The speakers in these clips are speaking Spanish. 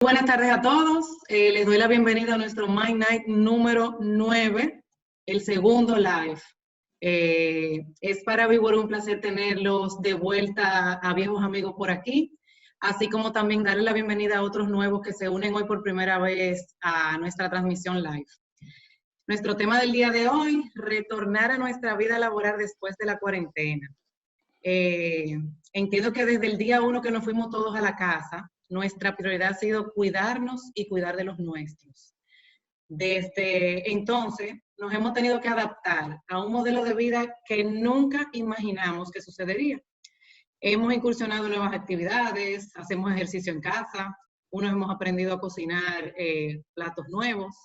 Buenas tardes a todos. Les doy la bienvenida a nuestro Mind Night número 9, el segundo live. Es para mí un placer tenerlos de vuelta a viejos amigos por aquí, así como también darle la bienvenida a otros nuevos que se unen hoy por primera vez a nuestra transmisión live. Nuestro tema del día de hoy, retornar a nuestra vida laboral después de la cuarentena. Entiendo que desde el día 1 que nos fuimos todos a la casa, nuestra prioridad ha sido cuidarnos y cuidar de los nuestros. Desde entonces nos hemos tenido que adaptar a un modelo de vida que nunca imaginamos que sucedería. Hemos incursionado en nuevas actividades, hacemos ejercicio en casa, unos hemos aprendido a cocinar platos nuevos,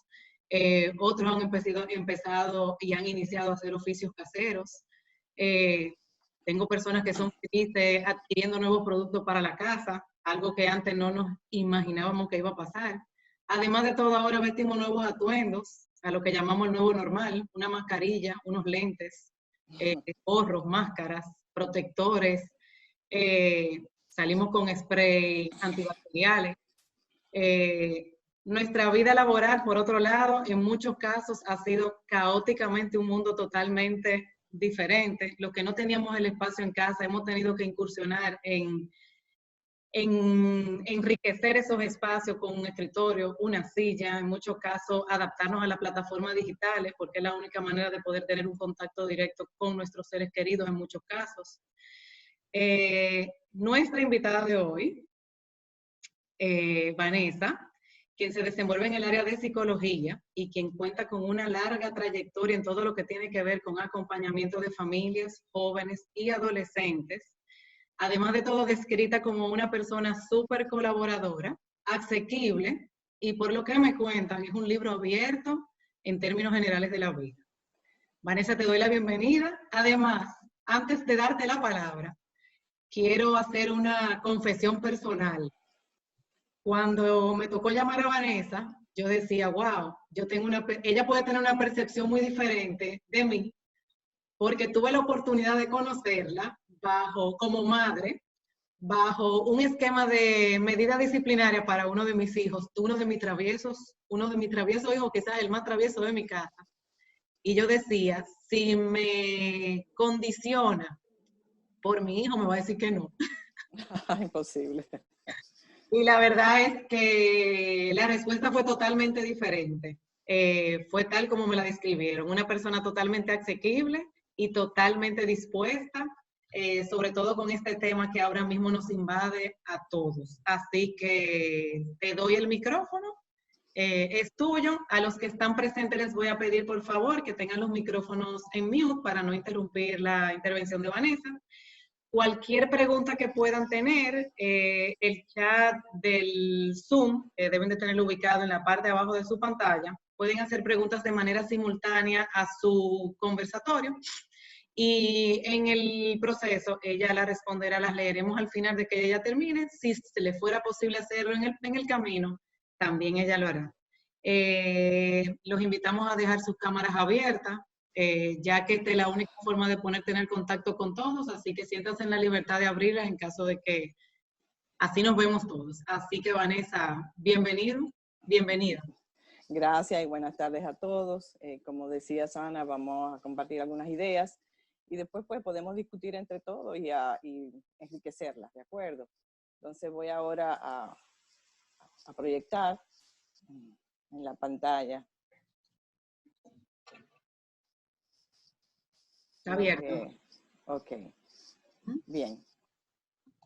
otros han empezado y han iniciado a hacer oficios caseros. Tengo personas que son felices adquiriendo nuevos productos para la casa, algo que antes no nos imaginábamos que iba a pasar. Además de todo, ahora vestimos nuevos atuendos, a lo que llamamos el nuevo normal, una mascarilla, unos lentes, gorros, máscaras, protectores, salimos con spray antibacteriales. Nuestra vida laboral, por otro lado, en muchos casos ha sido caóticamente un mundo totalmente diferente. Los que no teníamos el espacio en casa hemos tenido que incursionar en enriquecer esos espacios con un escritorio, una silla, en muchos casos adaptarnos a las plataformas digitales, porque es la única manera de poder tener un contacto directo con nuestros seres queridos en muchos casos. Nuestra invitada de hoy, Vanessa, quien se desenvuelve en el área de psicología y quien cuenta con una larga trayectoria en todo lo que tiene que ver con acompañamiento de familias, jóvenes y adolescentes. Además de todo, descrita como una persona súper colaboradora, asequible, y por lo que me cuentan, es un libro abierto en términos generales de la vida. Vanessa, te doy la bienvenida. Además, antes de darte la palabra, quiero hacer una confesión personal. Cuando me tocó llamar a Vanessa, yo decía, wow, ella puede tener una percepción muy diferente de mí, porque tuve la oportunidad de conocerla como madre, bajo un esquema de medida disciplinaria para uno de mis hijos, uno de mis traviesos hijos, quizás el más travieso de mi casa. Y yo decía, si me condiciona por mi hijo, me va a decir que no. Imposible. Y la verdad es que la respuesta fue totalmente diferente. Fue tal como me la describieron, una persona totalmente asequible y totalmente dispuesta, sobre todo con este tema que ahora mismo nos invade a todos. Así que te doy el micrófono, es tuyo. A los que están presentes les voy a pedir por favor que tengan los micrófonos en mute para no interrumpir la intervención de Vanessa. Cualquier pregunta que puedan tener, el chat del Zoom, deben de tenerlo ubicado en la parte de abajo de su pantalla. Pueden hacer preguntas de manera simultánea a su conversatorio y en el proceso ella la responderá, las leeremos al final de que ella termine. Si se le fuera posible hacerlo en el camino, también ella lo hará. Los invitamos a dejar sus cámaras abiertas, ya que esta es la única forma de tener contacto con todos, así que siéntanse en la libertad de abrirlas en caso de que así nos vemos todos. Así que Vanessa, bienvenida. Gracias y buenas tardes a todos. Como decía Sana, vamos a compartir algunas ideas y después pues podemos discutir entre todos y enriquecerlas, ¿de acuerdo? Entonces voy ahora a proyectar en la pantalla. Está abierto. Ok. Bien.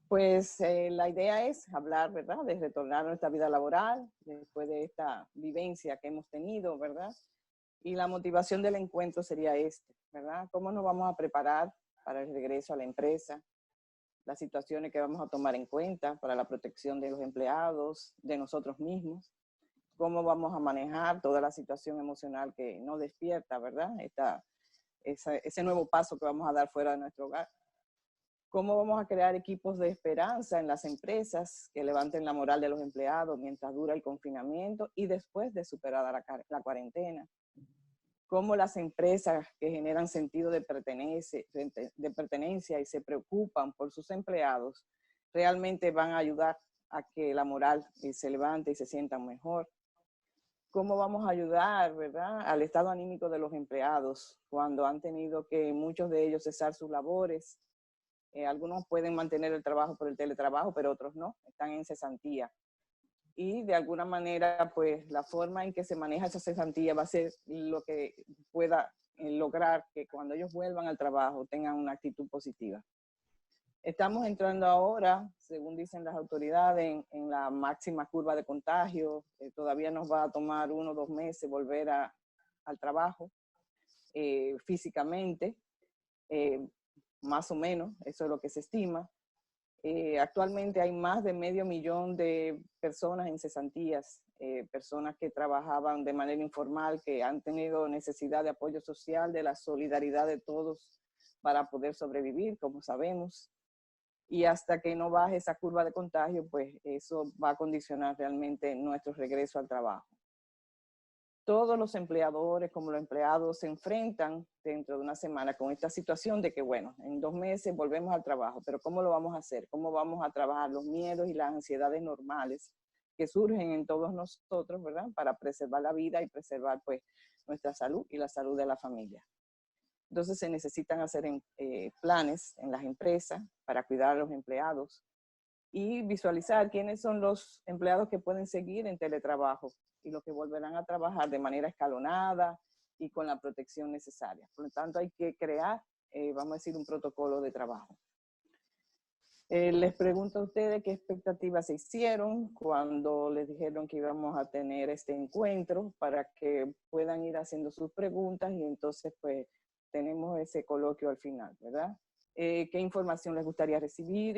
Pues la idea es hablar, ¿verdad?, de retornar a nuestra vida laboral después de esta vivencia que hemos tenido, ¿verdad? Y la motivación del encuentro sería ¿verdad? ¿Cómo nos vamos a preparar para el regreso a la empresa? Las situaciones que vamos a tomar en cuenta para la protección de los empleados, de nosotros mismos. Cómo vamos a manejar toda la situación emocional que nos despierta, ¿verdad? Ese nuevo paso que vamos a dar fuera de nuestro hogar. Cómo vamos a crear equipos de esperanza en las empresas que levanten la moral de los empleados mientras dura el confinamiento y después de superada la cuarentena. Cómo las empresas que generan sentido de pertenencia y se preocupan por sus empleados realmente van a ayudar a que la moral se levante y se sientan mejor. ¿Cómo vamos a ayudar, verdad, al estado anímico de los empleados cuando han tenido que muchos de ellos cesar sus labores? Algunos pueden mantener el trabajo por el teletrabajo, pero otros no, están en cesantía. Y de alguna manera, pues la forma en que se maneja esa cesantía va a ser lo que pueda lograr que cuando ellos vuelvan al trabajo tengan una actitud positiva. Estamos entrando ahora, según dicen las autoridades, en la máxima curva de contagio. Todavía nos va a tomar 1 o 2 meses volver al trabajo físicamente, más o menos, eso es lo que se estima. Actualmente hay más de 500.000 de personas en cesantías, personas que trabajaban de manera informal, que han tenido necesidad de apoyo social, de la solidaridad de todos para poder sobrevivir, como sabemos. Y hasta que no baje esa curva de contagio, pues eso va a condicionar realmente nuestro regreso al trabajo. Todos los empleadores como los empleados se enfrentan dentro de una semana con esta situación de que, bueno, en 2 meses volvemos al trabajo, pero ¿cómo lo vamos a hacer? ¿Cómo vamos a trabajar los miedos y las ansiedades normales que surgen en todos nosotros, ¿verdad? Para preservar la vida y preservar, pues, nuestra salud y la salud de la familia. Entonces se necesitan hacer planes en las empresas para cuidar a los empleados y visualizar quiénes son los empleados que pueden seguir en teletrabajo y los que volverán a trabajar de manera escalonada y con la protección necesaria. Por lo tanto, hay que crear, vamos a decir, un protocolo de trabajo. Les pregunto a ustedes qué expectativas se hicieron cuando les dijeron que íbamos a tener este encuentro para que puedan ir haciendo sus preguntas y entonces pues tenemos ese coloquio al final, ¿verdad? ¿Qué información les gustaría recibir?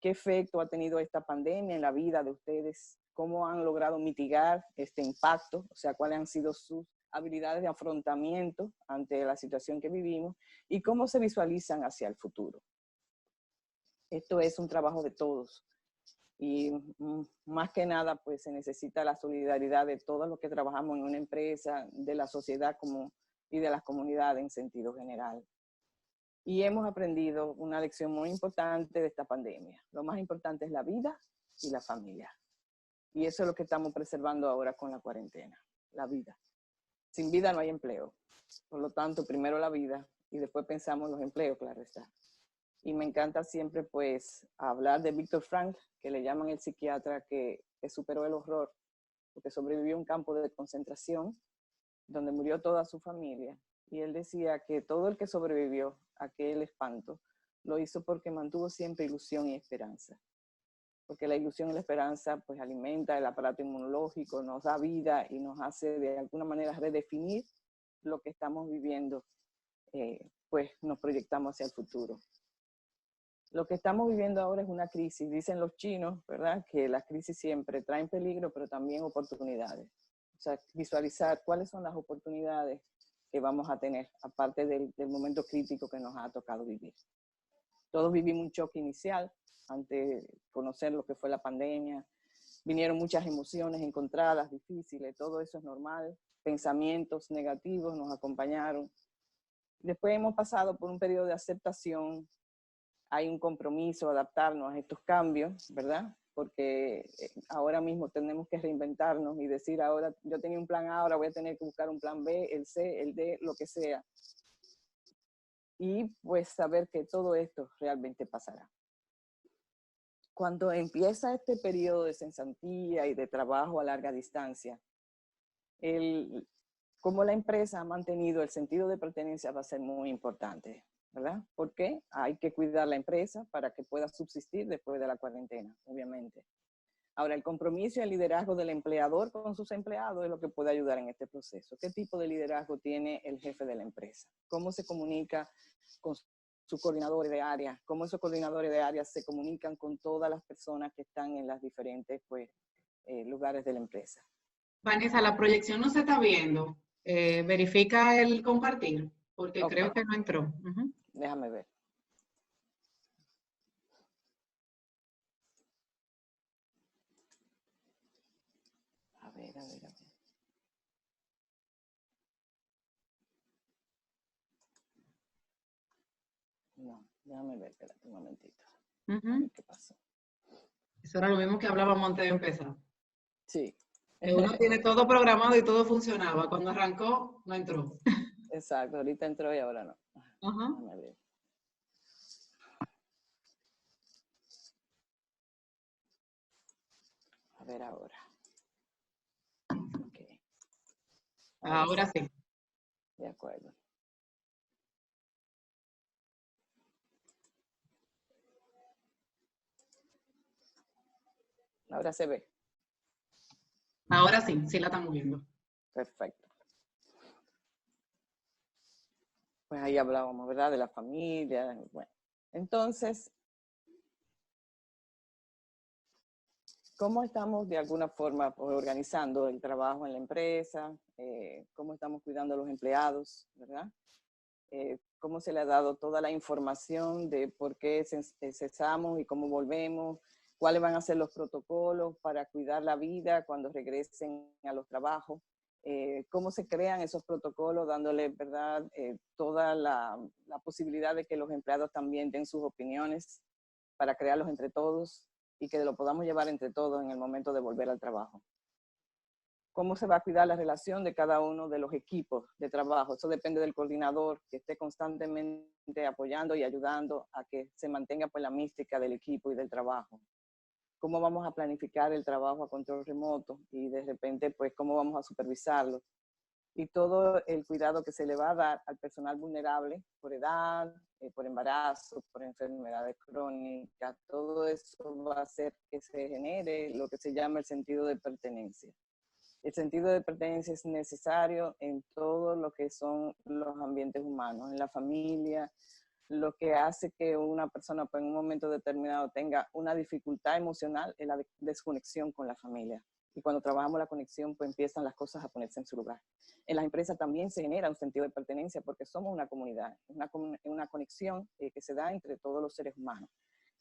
¿Qué efecto ha tenido esta pandemia en la vida de ustedes? ¿Cómo han logrado mitigar este impacto? O sea, ¿cuáles han sido sus habilidades de afrontamiento ante la situación que vivimos? ¿Y cómo se visualizan hacia el futuro? Esto es un trabajo de todos. Y más que nada, pues se necesita la solidaridad de todos los que trabajamos en una empresa, de la sociedad y de las comunidades en sentido general. Y hemos aprendido una lección muy importante de esta pandemia. Lo más importante es la vida y la familia. Y eso es lo que estamos preservando ahora con la cuarentena, la vida. Sin vida no hay empleo. Por lo tanto, primero la vida y después pensamos en los empleos, claro está. Y me encanta siempre pues hablar de Víctor Frank, que le llaman el psiquiatra que superó el horror, porque sobrevivió a un campo de concentración donde murió toda su familia. Y él decía que todo el que sobrevivió a aquel espanto lo hizo porque mantuvo siempre ilusión y esperanza. Porque la ilusión y la esperanza pues alimenta el aparato inmunológico, nos da vida y nos hace de alguna manera redefinir lo que estamos viviendo, pues nos proyectamos hacia el futuro. Lo que estamos viviendo ahora es una crisis. Dicen los chinos, ¿verdad?, que las crisis siempre traen peligro, pero también oportunidades. O sea, visualizar cuáles son las oportunidades que vamos a tener, aparte del momento crítico que nos ha tocado vivir. Todos vivimos un choque inicial ante conocer lo que fue la pandemia. Vinieron muchas emociones encontradas, difíciles, todo eso es normal. Pensamientos negativos nos acompañaron. Después hemos pasado por un periodo de aceptación. Hay un compromiso, adaptarnos a estos cambios, ¿verdad? Porque ahora mismo tenemos que reinventarnos y decir, ahora yo tenía un plan A, ahora voy a tener que buscar un plan B, el C, el D, lo que sea. Y pues saber que todo esto realmente pasará. Cuando empieza este periodo de cesantía y de trabajo a larga distancia, cómo la empresa ha mantenido el sentido de pertenencia va a ser muy importante, ¿verdad? Porque hay que cuidar la empresa para que pueda subsistir después de la cuarentena, obviamente. Ahora, el compromiso y el liderazgo del empleador con sus empleados es lo que puede ayudar en este proceso. ¿Qué tipo de liderazgo tiene el jefe de la empresa? ¿Cómo se comunica con sus coordinadores de área? ¿Cómo esos coordinadores de área se comunican con todas las personas que están en las diferentes pues, lugares de la empresa? Vanessa, la proyección no se está viendo. Verifica el compartir, porque Okay. creo que no entró. Déjame ver. A ver. No, déjame ver, espérate un momentito. A ver qué pasó. Eso era lo mismo que hablábamos antes de empezar. Sí. Que uno tiene todo programado y todo funcionaba. Cuando arrancó, no entró. Exacto, ahorita entró y ahora no. Ajá. Déjame ver. A ver ahora. Okay. Ahora sí. De acuerdo. Ahora se ve. Ahora sí, sí la estamos viendo. Perfecto. Pues ahí hablábamos, ¿verdad? De la familia. Bueno, entonces, ¿cómo estamos de alguna forma pues, organizando el trabajo en la empresa? ¿Cómo estamos cuidando a los empleados, verdad? ¿Cómo se le ha dado toda la información de por qué cesamos y cómo volvemos? ¿Cuáles van a ser los protocolos para cuidar la vida cuando regresen a los trabajos? ¿Cómo se crean esos protocolos dándole, verdad, toda la posibilidad de que los empleados también den sus opiniones para crearlos entre todos y que lo podamos llevar entre todos en el momento de volver al trabajo? ¿Cómo se va a cuidar la relación de cada uno de los equipos de trabajo? Eso depende del coordinador que esté constantemente apoyando y ayudando a que se mantenga pues, la mística del equipo y del trabajo. ¿Cómo vamos a planificar el trabajo a control remoto? Y de repente, pues, ¿cómo vamos a supervisarlo? Y todo el cuidado que se le va a dar al personal vulnerable por edad, por embarazo, por enfermedades crónicas, todo eso va a hacer que se genere lo que se llama el sentido de pertenencia. El sentido de pertenencia es necesario en todo lo que son los ambientes humanos, en la familia, lo que hace que una persona pues, en un momento determinado tenga una dificultad emocional es la desconexión con la familia. Y cuando trabajamos la conexión, pues empiezan las cosas a ponerse en su lugar. En las empresas también se genera un sentido de pertenencia porque somos una comunidad, una conexión que se da entre todos los seres humanos,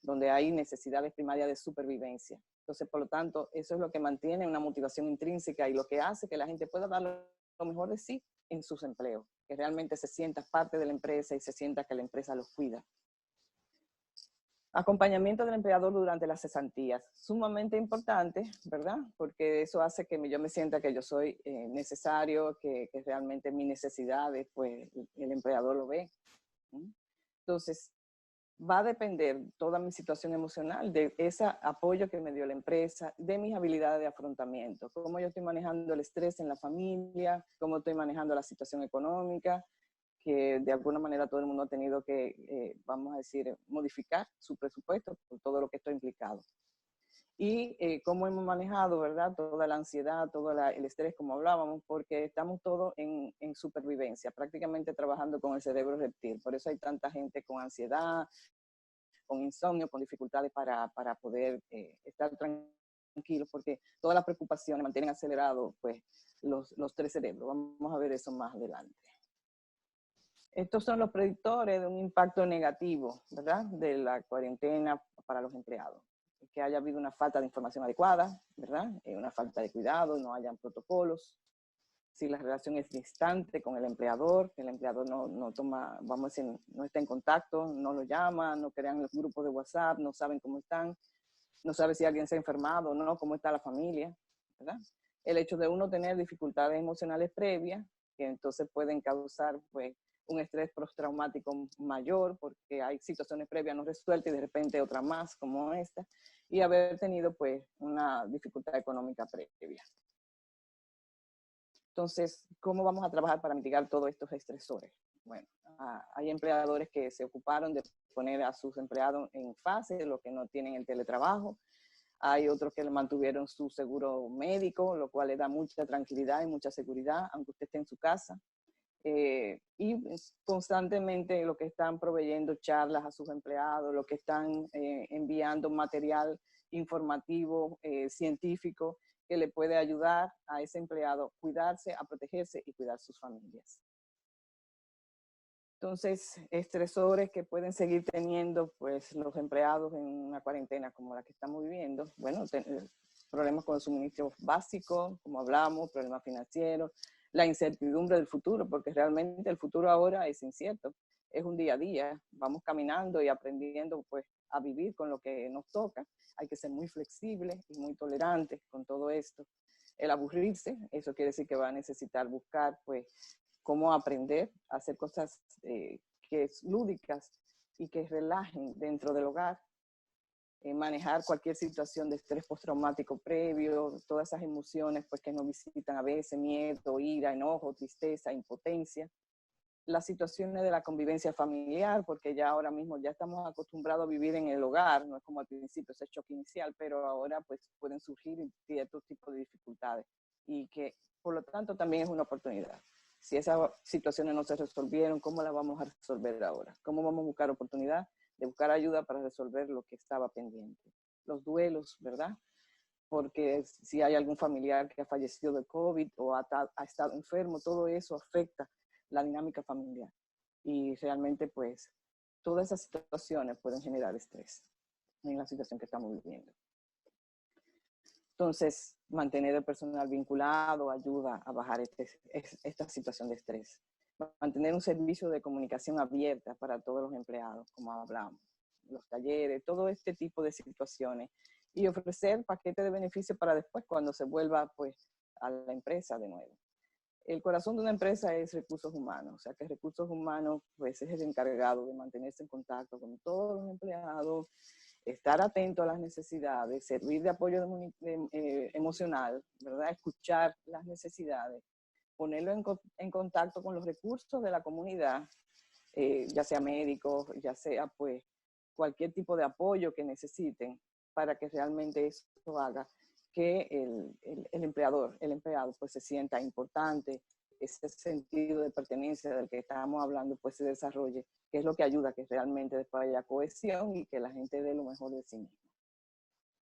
donde hay necesidades primarias de supervivencia. Entonces, por lo tanto, eso es lo que mantiene una motivación intrínseca y lo que hace que la gente pueda dar lo mejor de sí en sus empleos, que realmente se sienta parte de la empresa y se sienta que la empresa los cuida. Acompañamiento del empleador durante las cesantías, sumamente importante, ¿verdad? Porque eso hace que yo me sienta que yo soy necesario, que realmente mis necesidades, pues el empleador lo ve. Entonces, va a depender toda mi situación emocional de ese apoyo que me dio la empresa, de mis habilidades de afrontamiento, cómo yo estoy manejando el estrés en la familia, cómo estoy manejando la situación económica, que de alguna manera todo el mundo ha tenido que, vamos a decir, modificar su presupuesto por todo lo que esto ha implicado. Y cómo hemos manejado, ¿verdad? Toda la ansiedad, todo el estrés, como hablábamos, porque estamos todos en supervivencia, prácticamente trabajando con el cerebro reptil. Por eso hay tanta gente con ansiedad, con insomnio, con dificultades para poder estar tranquilos, porque todas las preocupaciones mantienen acelerado pues, los tres cerebros. Vamos a ver eso más adelante. Estos son los predictores de un impacto negativo, ¿verdad? De la cuarentena para los empleados. Que haya habido una falta de información adecuada, ¿verdad? Una falta de cuidado, no hayan protocolos. Si la relación es distante con el empleador no toma, vamos a decir, no está en contacto, no lo llama, no crean los grupos de WhatsApp, no saben cómo están, no sabe si alguien se ha enfermado o no, cómo está la familia, ¿verdad? El hecho de uno tener dificultades emocionales previas, que entonces pueden causar, pues, un estrés postraumático mayor, porque hay situaciones previas no resueltas y de repente otra más, como esta, y haber tenido, pues, una dificultad económica previa. Entonces, ¿cómo vamos a trabajar para mitigar todos estos estresores? Bueno, hay empleadores que se ocuparon de poner a sus empleados en fase, los que no tienen el teletrabajo. Hay otros que le mantuvieron su seguro médico, lo cual le da mucha tranquilidad y mucha seguridad, aunque usted esté en su casa. Y constantemente lo que están proveyendo charlas a sus empleados, lo que están enviando material informativo, científico, que le puede ayudar a ese empleado a cuidarse, a protegerse y cuidar sus familias. Entonces, estresores que pueden seguir teniendo pues, los empleados en una cuarentena como la que estamos viviendo. Bueno, problemas con los suministros básicos, como hablamos, problemas financieros, la incertidumbre del futuro, porque realmente el futuro ahora es incierto. Es un día a día, vamos caminando y aprendiendo pues, a vivir con lo que nos toca. Hay que ser muy flexibles y muy tolerantes con todo esto. El aburrirse, eso quiere decir que va a necesitar buscar, pues, cómo aprender a hacer cosas que es lúdicas y que relajen dentro del hogar. Manejar cualquier situación de estrés postraumático previo, todas esas emociones pues, que nos visitan a veces, miedo, ira, enojo, tristeza, impotencia. Las situaciones de la convivencia familiar, porque ya ahora mismo ya estamos acostumbrados a vivir en el hogar, no es como al principio ese choque inicial, pero ahora pues pueden surgir ciertos tipos de dificultades y que por lo tanto también es una oportunidad. Si esas situaciones no se resolvieron, ¿cómo las vamos a resolver ahora? ¿Cómo vamos a buscar oportunidad de buscar ayuda para resolver lo que estaba pendiente? Los duelos, ¿verdad? Porque si hay algún familiar que ha fallecido de COVID o ha estado enfermo, todo eso afecta la dinámica familiar. Y realmente, pues, todas esas situaciones pueden generar estrés en la situación que estamos viviendo. Entonces, mantener el personal vinculado ayuda a bajar esta situación de estrés. Mantener un servicio de comunicación abierta para todos los empleados, como hablamos, los talleres, todo este tipo de situaciones. Y ofrecer paquetes de beneficios para después, cuando se vuelva, pues, a la empresa de nuevo. El corazón de una empresa es recursos humanos, o sea que recursos humanos pues es el encargado de mantenerse en contacto con todos los empleados, estar atento a las necesidades, servir de apoyo emocional, ¿verdad? Escuchar las necesidades, ponerlo en contacto con los recursos de la comunidad, ya sea médicos, ya sea pues cualquier tipo de apoyo que necesiten para que realmente eso haga que el empleado pues se sienta importante, ese sentido de pertenencia del que estábamos hablando pues se desarrolle, que es lo que ayuda a que realmente después haya cohesión y que la gente dé lo mejor de sí misma.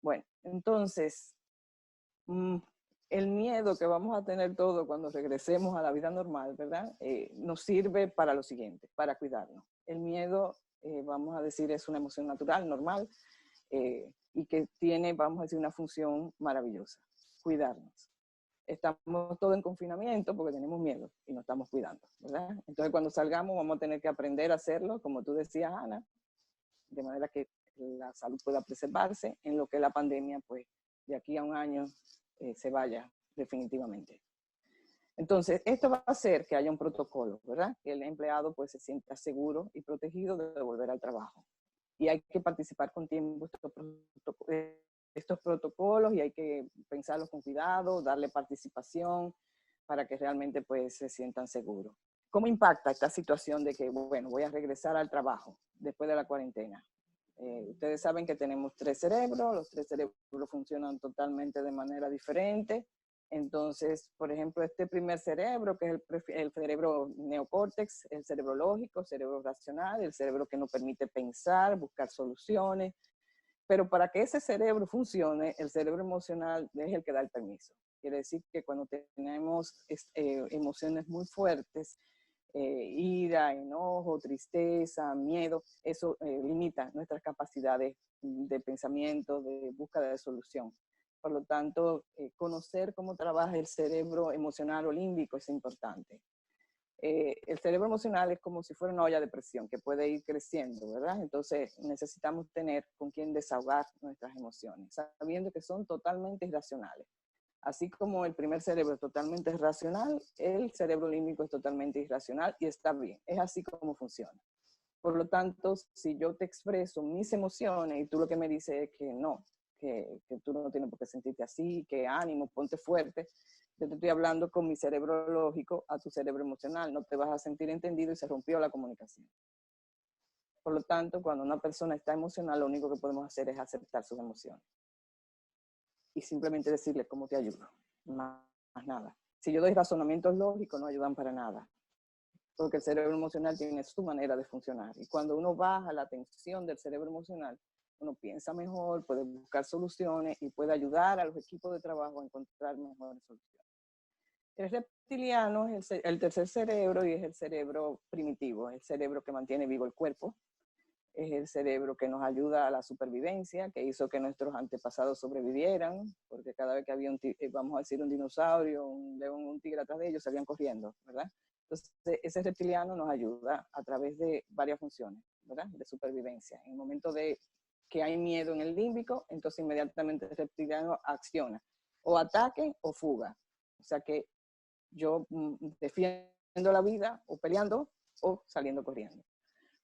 Bueno, entonces, el miedo que vamos a tener todos cuando regresemos a la vida normal, ¿verdad? Nos sirve para lo siguiente, para cuidarnos. El miedo, vamos a decir, es una emoción natural, normal, y que tiene, vamos a decir, una función maravillosa, cuidarnos. Estamos todos en confinamiento porque tenemos miedo y nos estamos cuidando, ¿verdad? Entonces cuando salgamos vamos a tener que aprender a hacerlo, como tú decías, Ana, de manera que la salud pueda preservarse en lo que la pandemia, pues, de aquí a un año se vaya definitivamente. Entonces, esto va a hacer que haya un protocolo, ¿verdad? Que el empleado, pues, se sienta seguro y protegido de volver al trabajo. Y hay que participar con tiempo estos protocolos y hay que pensarlos con cuidado, darle participación para que realmente pues se sientan seguros. ¿Cómo impacta esta situación de que, bueno, voy a regresar al trabajo después de la cuarentena? Ustedes saben que tenemos 3 cerebros, los 3 cerebros funcionan totalmente de manera diferente. Entonces, por ejemplo, este primer cerebro, que es el cerebro neocórtex, el cerebro lógico, el cerebro racional, el cerebro que nos permite pensar, buscar soluciones. Pero para que ese cerebro funcione, el cerebro emocional es el que da el permiso. Quiere decir que cuando tenemos emociones muy fuertes, ira, enojo, tristeza, miedo, eso limita nuestras capacidades de pensamiento, de búsqueda de solución. Por lo tanto, conocer cómo trabaja el cerebro emocional o límbico es importante. El cerebro emocional es como si fuera una olla de presión que puede ir creciendo, ¿verdad? Entonces necesitamos tener con quien desahogar nuestras emociones, sabiendo que son totalmente irracionales. Así como el primer cerebro es totalmente racional, el cerebro límbico es totalmente irracional y está bien. Es así como funciona. Por lo tanto, si yo te expreso mis emociones y tú lo que me dices es que no, que tú no tienes por qué sentirte así, que ánimo, ponte fuerte, yo te estoy hablando con mi cerebro lógico a tu cerebro emocional, no te vas a sentir entendido y se rompió la comunicación. Por lo tanto, cuando una persona está emocional, lo único que podemos hacer es aceptar sus emociones y simplemente decirle cómo te ayudo, más nada. Si yo doy razonamientos lógicos, no ayudan para nada, porque el cerebro emocional tiene su manera de funcionar. Y cuando uno baja la tensión del cerebro emocional, uno piensa mejor, puede buscar soluciones y puede ayudar a los equipos de trabajo a encontrar mejores soluciones. El reptiliano es el tercer cerebro y es el cerebro primitivo, es el cerebro que mantiene vivo el cuerpo, es el cerebro que nos ayuda a la supervivencia, que hizo que nuestros antepasados sobrevivieran, porque cada vez que había vamos a decir un dinosaurio, un león, un tigre atrás de ellos, salían corriendo, ¿verdad? Entonces, ese reptiliano nos ayuda a través de varias funciones, ¿verdad? De supervivencia. En el momento de que hay miedo en el límbico, entonces inmediatamente el reptiliano acciona, o ataque o fuga. O sea que yo defiendo la vida o peleando o saliendo corriendo.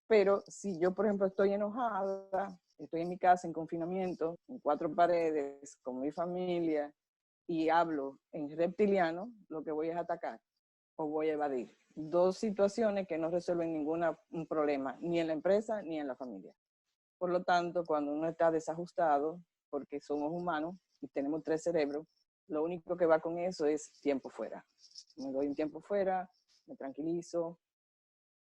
Pero si yo, por ejemplo, estoy enojada, estoy en mi casa en confinamiento, en 4 paredes, con mi familia, y hablo en reptiliano, lo que voy es atacar o voy a evadir. 2 situaciones que no resuelven ningún problema, ni en la empresa ni en la familia. Por lo tanto, cuando uno está desajustado, porque somos humanos y tenemos 3 cerebros, lo único que va con eso es tiempo fuera. Me doy un tiempo fuera, me tranquilizo,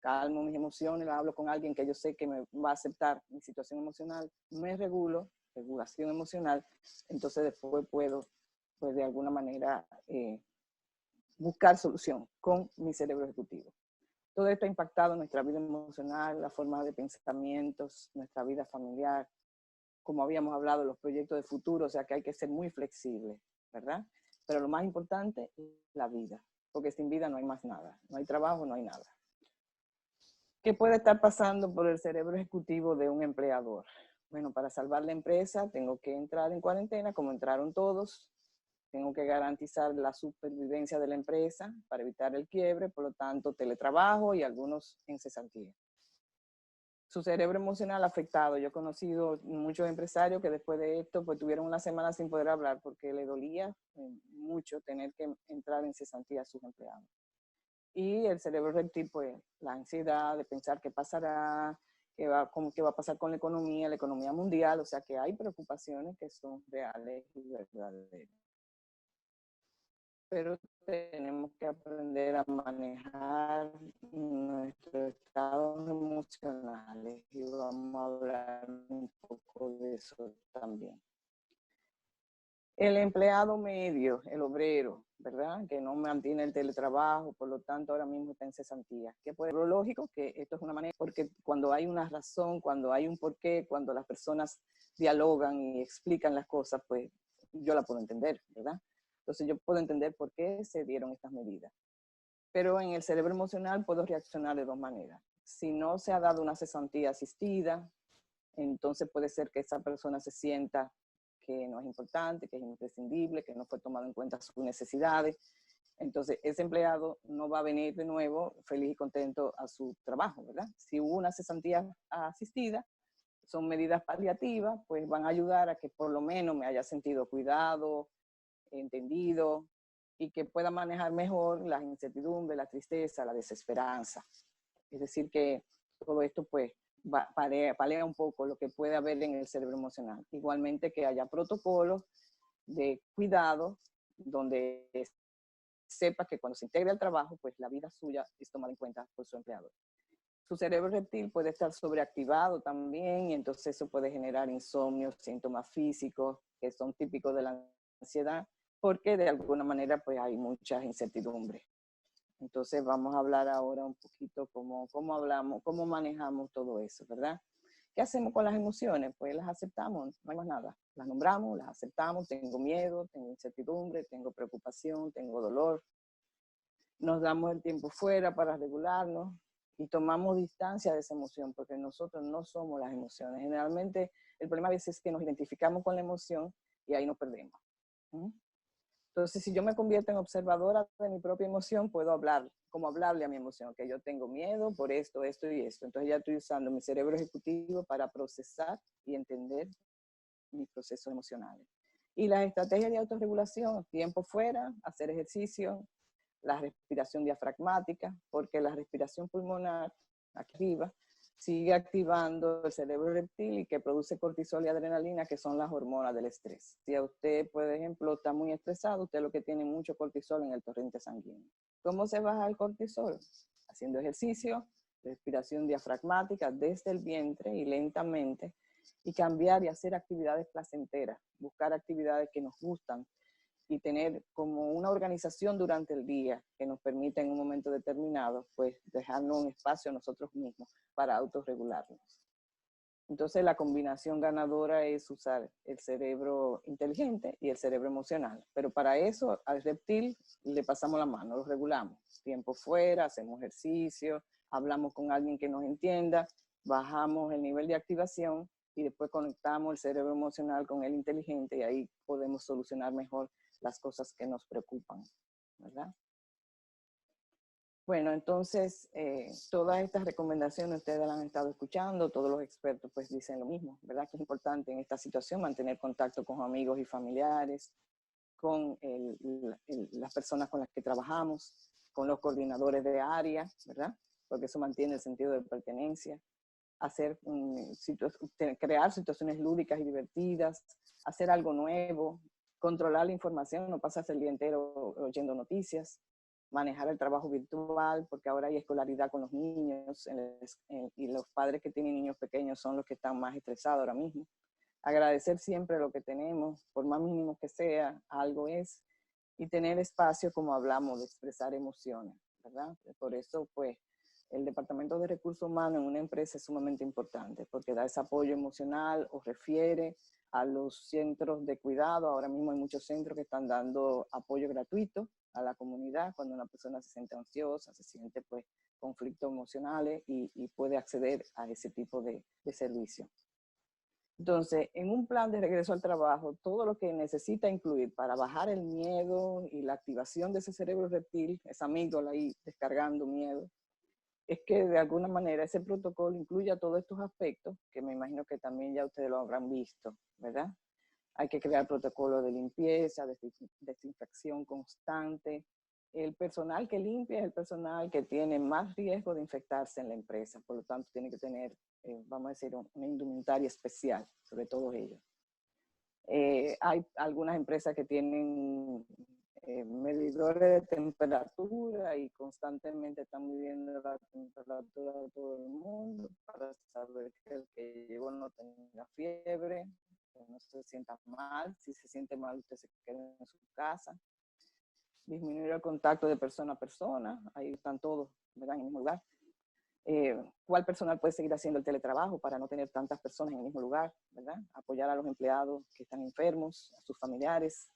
calmo mis emociones, hablo con alguien que yo sé que me va a aceptar mi situación emocional, me regulo, regulación emocional, entonces después puedo, pues de alguna manera, buscar solución con mi cerebro ejecutivo. Todo esto ha impactado nuestra vida emocional, la forma de pensamientos, nuestra vida familiar, como habíamos hablado, los proyectos de futuro, o sea que hay que ser muy flexible, ¿verdad? Pero lo más importante es la vida, porque sin vida no hay más nada, no hay trabajo, no hay nada. ¿Qué puede estar pasando por el cerebro ejecutivo de un empleador? Bueno, para salvar la empresa tengo que entrar en cuarentena, como entraron todos. Tengo que garantizar la supervivencia de la empresa para evitar el quiebre, por lo tanto, teletrabajo y algunos en cesantía. Su cerebro emocional afectado. Yo he conocido muchos empresarios que después de esto pues tuvieron una semana sin poder hablar porque le dolía mucho tener que entrar en cesantía a sus empleados. Y el cerebro reptil, pues la ansiedad de pensar qué pasará, qué va a pasar con la economía mundial, o sea que hay preocupaciones que son reales y verdaderas. Pero tenemos que aprender a manejar nuestros estados emocionales y vamos a hablar un poco de eso también. El empleado medio, el obrero, ¿verdad? Que no mantiene el teletrabajo, por lo tanto ahora mismo está en cesantía. ¿Qué puede ser lógico? Que esto es una manera, porque cuando hay una razón, cuando hay un porqué, cuando las personas dialogan y explican las cosas, pues yo la puedo entender, ¿verdad? Entonces yo puedo entender por qué se dieron estas medidas. Pero en el cerebro emocional puedo reaccionar de 2 maneras. Si no se ha dado una cesantía asistida, entonces puede ser que esa persona se sienta que no es importante, que es imprescindible, que no fue tomado en cuenta sus necesidades. Entonces, ese empleado no va a venir de nuevo feliz y contento a su trabajo, ¿verdad? Si hubo una cesantía asistida, son medidas paliativas, pues van a ayudar a que por lo menos me haya sentido cuidado, entendido, y que pueda manejar mejor las incertidumbres, la tristeza, la desesperanza. Es decir, que todo esto, pues, palea un poco lo que puede haber en el cerebro emocional. Igualmente que haya protocolos de cuidado donde sepa que cuando se integre al trabajo, pues la vida suya es tomada en cuenta por su empleador. Su cerebro reptil puede estar sobreactivado también y entonces eso puede generar insomnio, síntomas físicos que son típicos de la ansiedad, porque de alguna manera pues hay muchas incertidumbres. Entonces vamos a hablar ahora un poquito cómo manejamos todo eso, ¿verdad? ¿Qué hacemos con las emociones? Pues las aceptamos, no hay más nada. Las nombramos, las aceptamos, tengo miedo, tengo incertidumbre, tengo preocupación, tengo dolor. Nos damos el tiempo fuera para regularnos y tomamos distancia de esa emoción, porque nosotros no somos las emociones. Generalmente el problema a veces es que nos identificamos con la emoción y ahí nos perdemos. Entonces, si yo me convierto en observadora de mi propia emoción, puedo hablar, como hablarle a mi emoción, que yo tengo miedo por esto, esto y esto. Entonces ya estoy usando mi cerebro ejecutivo para procesar y entender mis procesos emocionales. Y las estrategias de autorregulación, tiempo fuera, hacer ejercicio, la respiración diafragmática, porque la respiración pulmonar, activa, sigue activando el cerebro reptil y que produce cortisol y adrenalina, que son las hormonas del estrés. Si a usted, por ejemplo, está muy estresado, usted lo que tiene mucho cortisol en el torrente sanguíneo. ¿Cómo se baja el cortisol? Haciendo ejercicio, respiración diafragmática desde el vientre y lentamente, y cambiar y hacer actividades placenteras, buscar actividades que nos gustan, y tener como una organización durante el día que nos permita en un momento determinado, pues dejarnos un espacio a nosotros mismos para autorregularnos. Entonces la combinación ganadora es usar el cerebro inteligente y el cerebro emocional. Pero para eso al reptil le pasamos la mano, lo regulamos. Tiempo fuera, hacemos ejercicio, hablamos con alguien que nos entienda, bajamos el nivel de activación y después conectamos el cerebro emocional con el inteligente y ahí podemos solucionar mejor las cosas que nos preocupan, ¿verdad? Bueno, entonces, todas estas recomendaciones ustedes las han estado escuchando, todos los expertos pues dicen lo mismo, ¿verdad? Que es importante en esta situación mantener contacto con amigos y familiares, con las personas con las que trabajamos, con los coordinadores de área, ¿verdad? Porque eso mantiene el sentido de pertenencia, crear situaciones lúdicas y divertidas, hacer algo nuevo, controlar la información, no pasarse el día entero oyendo noticias, manejar el trabajo virtual, porque ahora hay escolaridad con los niños y los padres que tienen niños pequeños son los que están más estresados ahora mismo. Agradecer siempre lo que tenemos, por más mínimo que sea, algo es, y tener espacio, como hablamos, de expresar emociones, ¿verdad? Por eso, pues, el Departamento de Recursos Humanos en una empresa es sumamente importante, porque da ese apoyo emocional o refiere a los centros de cuidado. Ahora mismo hay muchos centros que están dando apoyo gratuito a la comunidad cuando una persona se siente ansiosa, se siente, pues, conflictos emocionales y puede acceder a ese tipo de servicio. Entonces, en un plan de regreso al trabajo, todo lo que necesita incluir para bajar el miedo y la activación de ese cerebro reptil, esa amígdala ahí descargando miedo, es que de alguna manera ese protocolo incluya todos estos aspectos, que me imagino que también ya ustedes lo habrán visto, ¿verdad? Hay que crear protocolos de limpieza, desinfección constante. El personal que limpia es el personal que tiene más riesgo de infectarse en la empresa, por lo tanto tiene que tener, vamos a decir, una indumentaria especial sobre todos ellos. Hay algunas empresas que tienen medidores de temperatura y constantemente están midiendo la temperatura de todo el mundo para saber que el que llegó no tenga fiebre, que no se sienta mal. Si se siente mal, usted se queda en su casa. Disminuir el contacto de persona a persona, ahí están todos, ¿verdad? En el mismo lugar. ¿Cuál personal puede seguir haciendo el teletrabajo para no tener tantas personas en el mismo lugar, ¿verdad? Apoyar a los empleados que están enfermos, a sus familiares.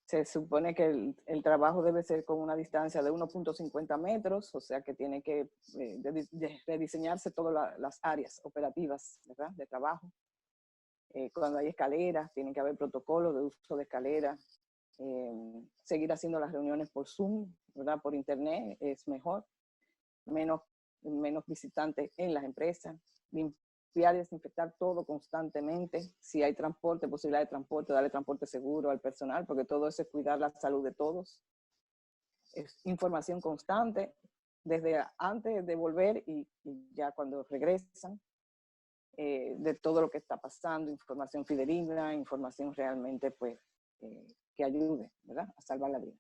Se supone que el trabajo debe ser con una distancia de 1.50 metros, o sea que tiene que rediseñarse todas las áreas operativas, ¿verdad? De trabajo. Cuando hay escaleras, tiene que haber protocolos de uso de escaleras. Seguir haciendo las reuniones por Zoom, ¿verdad? Por internet es mejor. Menos visitantes en las empresas. Limpiar y desinfectar todo constantemente. Si hay transporte, posibilidad de transporte, darle transporte seguro al personal, porque todo eso es cuidar la salud de todos. Es información constante, desde antes de volver y ya cuando regresan, de todo lo que está pasando, información fidedigna, información realmente, pues, que ayude, ¿verdad? A salvar la vida.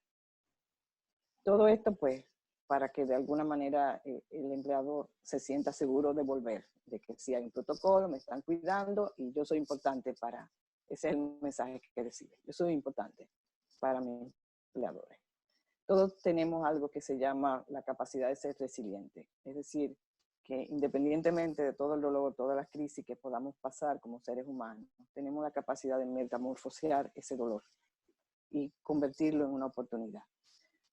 Todo esto, pues, para que de alguna manera el empleador se sienta seguro de volver, de que si hay un protocolo, me están cuidando y yo soy importante para, ese es el mensaje que recibe, yo soy importante para mis empleadores. Todos tenemos algo que se llama la capacidad de ser resiliente, es decir, que independientemente de todo el dolor, todas las crisis que podamos pasar como seres humanos, tenemos la capacidad de metamorfosear ese dolor y convertirlo en una oportunidad.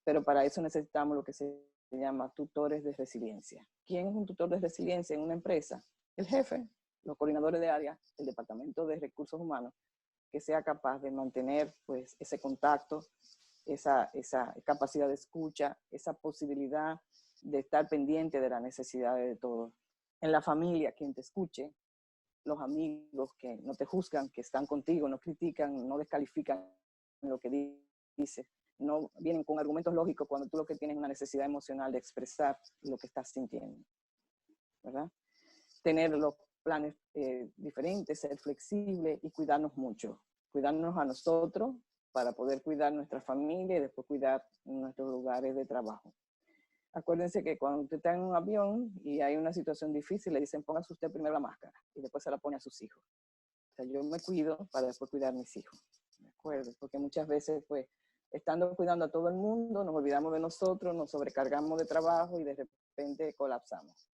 Pero para eso necesitamos lo que se llama tutores de resiliencia. ¿Quién es un tutor de resiliencia en una empresa? El jefe, los coordinadores de área, el departamento de recursos humanos, que sea capaz de mantener, pues, ese contacto, esa capacidad de escucha, esa posibilidad de estar pendiente de las necesidades de todos. En la familia, quien te escuche, los amigos que no te juzgan, que están contigo, no critican, no descalifican lo que dices, no vienen con argumentos lógicos cuando tú lo que tienes es una necesidad emocional de expresar lo que estás sintiendo, ¿verdad? Tener los planes diferentes, ser flexible y cuidarnos mucho. Cuidarnos a nosotros para poder cuidar nuestra familia y después cuidar nuestros lugares de trabajo. Acuérdense que cuando usted está en un avión y hay una situación difícil, le dicen póngase usted primero la máscara y después se la pone a sus hijos. O sea, yo me cuido para después cuidar a mis hijos. ¿De acuerdo? Porque muchas veces, pues, estando cuidando a todo el mundo, nos olvidamos de nosotros, nos sobrecargamos de trabajo y de repente colapsamos.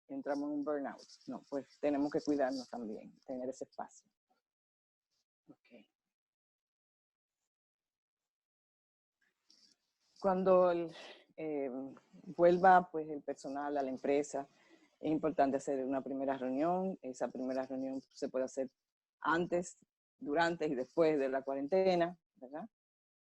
Entramos en un burnout. No, pues tenemos que cuidarnos también, tener ese espacio. Okay. Cuando vuelva, pues, el personal a la empresa, Es importante hacer una primera reunión. Esa primera reunión se puede hacer antes, durante y después de la cuarentena, ¿verdad?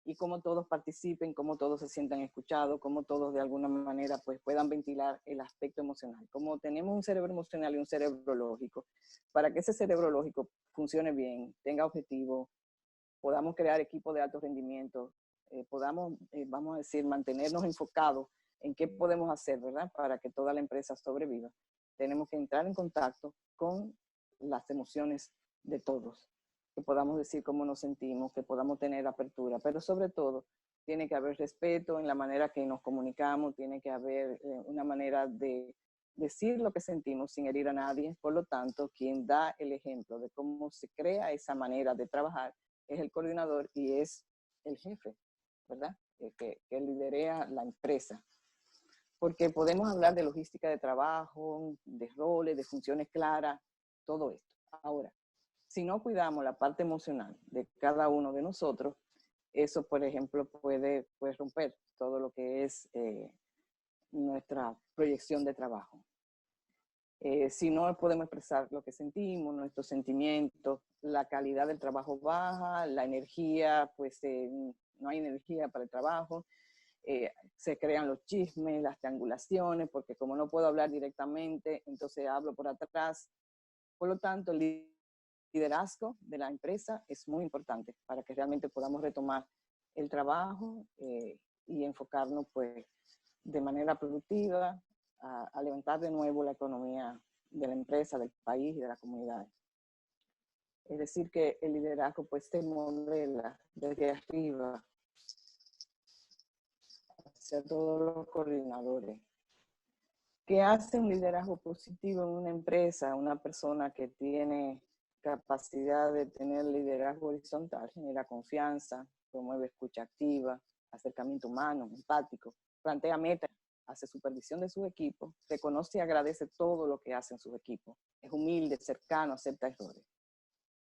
Y cómo todos participen, cómo todos se sientan escuchados, cómo todos de alguna manera pues, puedan ventilar el aspecto emocional. Como tenemos un cerebro emocional y un cerebro lógico, para que ese cerebro lógico funcione bien, tenga objetivos, podamos crear equipos de alto rendimiento, podamos, vamos a decir, mantenernos enfocados en qué podemos hacer, ¿verdad? Para que toda la empresa sobreviva. Tenemos que entrar en contacto con las emociones de todos, que podamos decir cómo nos sentimos, que podamos tener apertura, pero sobre todo tiene que haber respeto en la manera que nos comunicamos, tiene que haber una manera de decir lo que sentimos sin herir a nadie. Por lo tanto, quien da el ejemplo de cómo se crea esa manera de trabajar es el coordinador y es el jefe, ¿verdad? Que liderea la empresa. Porque podemos hablar de logística de trabajo, de roles, de funciones claras, todo esto. Ahora, si no cuidamos la parte emocional de cada uno de nosotros, eso, por ejemplo, puede romper todo lo que es nuestra proyección de trabajo. Si no podemos expresar lo que sentimos, nuestros sentimientos, la calidad del trabajo baja, la energía, pues no hay energía para el trabajo, se crean los chismes, las triangulaciones, porque como no puedo hablar directamente, entonces hablo por atrás. Por lo tanto, el liderazgo de la empresa es muy importante para que realmente podamos retomar el trabajo y enfocarnos pues, de manera productiva a levantar de nuevo la economía de la empresa, del país y de la comunidad. Es decir, que el liderazgo pues, se modela desde arriba hacia todos los coordinadores. ¿Qué hace un liderazgo positivo en una empresa? Una persona que tiene capacidad de tener liderazgo horizontal, genera confianza, promueve escucha activa, acercamiento humano, empático, plantea metas, hace supervisión de sus equipos, reconoce y agradece todo lo que hacen sus equipos, es humilde, cercano, acepta errores.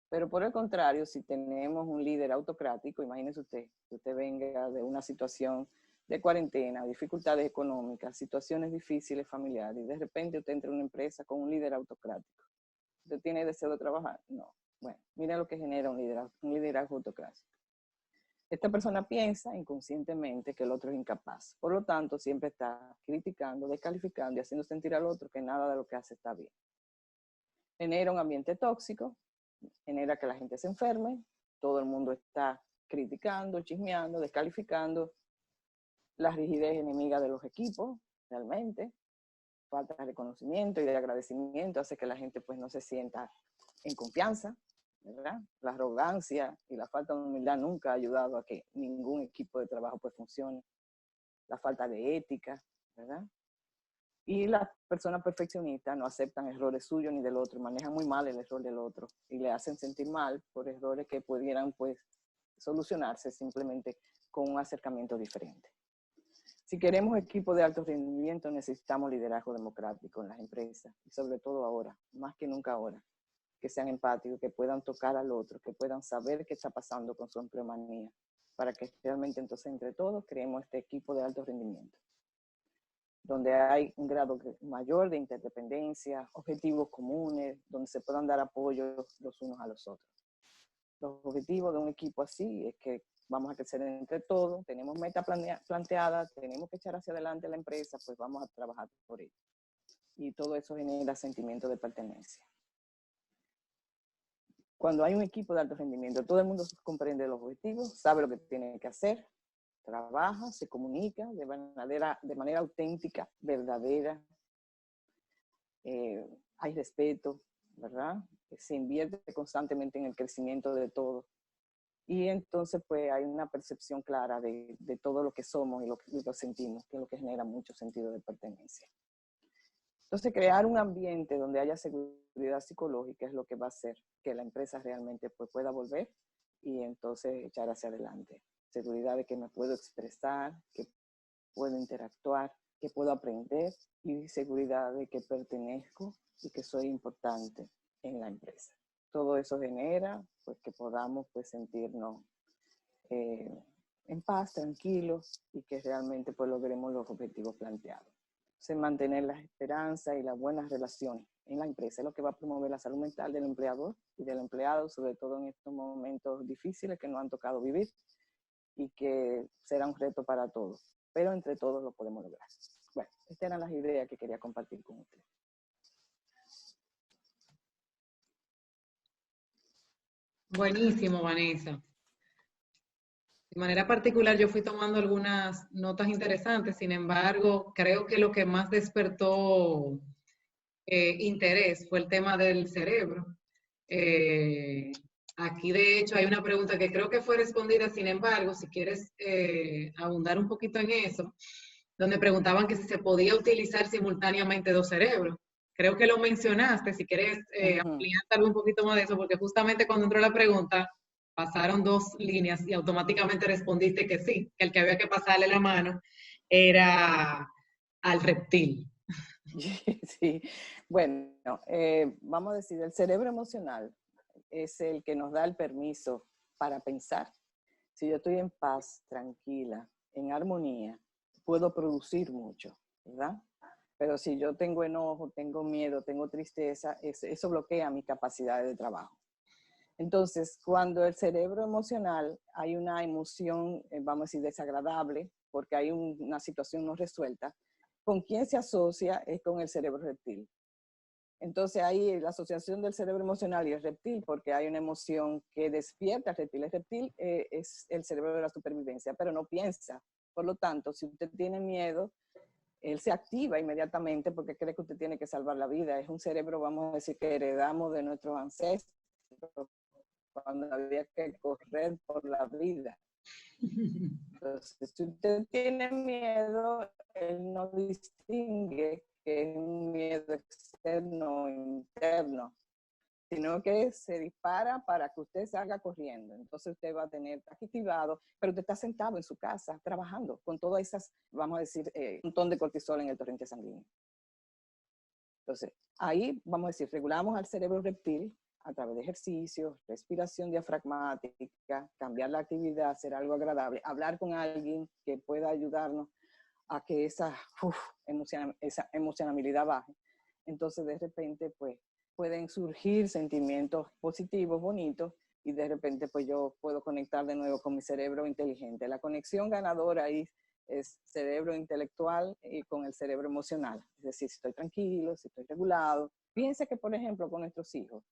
Pero por el contrario, si tenemos un líder autocrático, imagínese usted, que usted venga de una situación de cuarentena, dificultades económicas, situaciones difíciles familiares, y de repente usted entra en una empresa con un líder autocrático. ¿Usted tiene deseo de trabajar? No. Bueno, miren lo que genera un liderazgo autocrático. Esta persona piensa inconscientemente que el otro es incapaz. Por lo tanto, siempre está criticando, descalificando y haciendo sentir al otro que nada de lo que hace está bien. Genera un ambiente tóxico, genera que la gente se enferme, todo el mundo está criticando, chismeando, descalificando, la rigidez enemiga de los equipos, realmente, falta de reconocimiento y de agradecimiento hace que la gente pues no se sienta en confianza, ¿verdad? La arrogancia y la falta de humildad nunca ha ayudado a que ningún equipo de trabajo pues funcione. La falta de ética, ¿verdad? Y las personas perfeccionistas no aceptan errores suyos ni del otro, manejan muy mal el error del otro y le hacen sentir mal por errores que pudieran pues solucionarse simplemente con un acercamiento diferente. Si queremos equipos de alto rendimiento, necesitamos liderazgo democrático en las empresas y sobre todo ahora, más que nunca ahora, que sean empáticos, que puedan tocar al otro, que puedan saber qué está pasando con su empleomanía, para que realmente entonces entre todos creemos este equipo de alto rendimiento, donde hay un grado mayor de interdependencia, objetivos comunes, donde se puedan dar apoyo los unos a los otros. Los objetivos de un equipo así es que vamos a crecer entre todos, tenemos metas planteadas, tenemos que echar hacia adelante la empresa, pues vamos a trabajar por ello. Y todo eso genera sentimiento de pertenencia. Cuando hay un equipo de alto rendimiento, todo el mundo comprende los objetivos, sabe lo que tiene que hacer, trabaja, se comunica de manera auténtica, verdadera, hay respeto, ¿verdad? Se invierte constantemente en el crecimiento de todos. Y entonces pues hay una percepción clara de todo lo que somos y lo que sentimos, que es lo que genera mucho sentido de pertenencia. Entonces crear un ambiente donde haya seguridad psicológica es lo que va a hacer que la empresa realmente pues, pueda volver y entonces echar hacia adelante. Seguridad de que me puedo expresar, que puedo interactuar, que puedo aprender y seguridad de que pertenezco y que soy importante en la empresa. Todo eso genera pues, que podamos pues, sentirnos en paz, tranquilos y que realmente pues, logremos los objetivos planteados. se mantener la esperanza y las buenas relaciones en la empresa. Es lo que va a promover la salud mental del empleador y del empleado, sobre todo en estos momentos difíciles que nos han tocado vivir y que será un reto para todos. Pero entre todos lo podemos lograr. Bueno, estas eran las ideas que quería compartir con ustedes. Buenísimo, Vanessa. De manera particular, yo fui tomando algunas notas interesantes, sin embargo, creo que lo que más despertó interés fue el tema del cerebro. Eh, Aquí, de hecho, hay una pregunta que creo que fue respondida, sin embargo, si quieres abundar un poquito en eso, donde preguntaban que si se podía utilizar simultáneamente dos cerebros. Creo que lo mencionaste, si quieres ampliar algo un poquito más de eso, porque justamente cuando entró la pregunta, pasaron dos líneas y automáticamente respondiste que sí, que el que había que pasarle la mano era al reptil. Sí, bueno, vamos a decir, el cerebro emocional es el que nos da el permiso para pensar. Si yo estoy en paz, tranquila, en armonía, puedo producir mucho, ¿verdad? Pero si yo tengo enojo, tengo miedo, tengo tristeza, eso bloquea mi capacidad de trabajo. Entonces, cuando el cerebro emocional hay una emoción, vamos a decir, desagradable, porque hay una situación no resuelta, ¿con quién se asocia? Es con el cerebro reptil. Entonces ahí la asociación del cerebro emocional y el reptil, porque hay una emoción que despierta al reptil. El reptil es el cerebro de la supervivencia, pero no piensa. Por lo tanto, si usted tiene miedo, él se activa inmediatamente porque cree que usted tiene que salvar la vida. Es un cerebro, vamos a decir, que heredamos de nuestros ancestros cuando había que correr por la vida. Entonces, si usted tiene miedo, él no distingue que es un miedo externo o interno, sino que se dispara para que usted salga corriendo. Entonces usted va a tener activado, pero usted está sentado en su casa trabajando con todas esas, vamos a decir, un montón de cortisol en el torrente sanguíneo. Entonces, ahí, vamos a decir, regulamos al cerebro reptil a través de ejercicios, respiración diafragmática, cambiar la actividad, hacer algo agradable, hablar con alguien que pueda ayudarnos a que esa emocionalidad baje. Entonces, de repente, pues, pueden surgir sentimientos positivos, bonitos, y de repente, pues, yo puedo conectar de nuevo con mi cerebro inteligente. La conexión ganadora ahí es cerebro intelectual y con el cerebro emocional. Es decir, si estoy tranquilo, si estoy regulado. Fíjense que, por ejemplo, con nuestros hijos,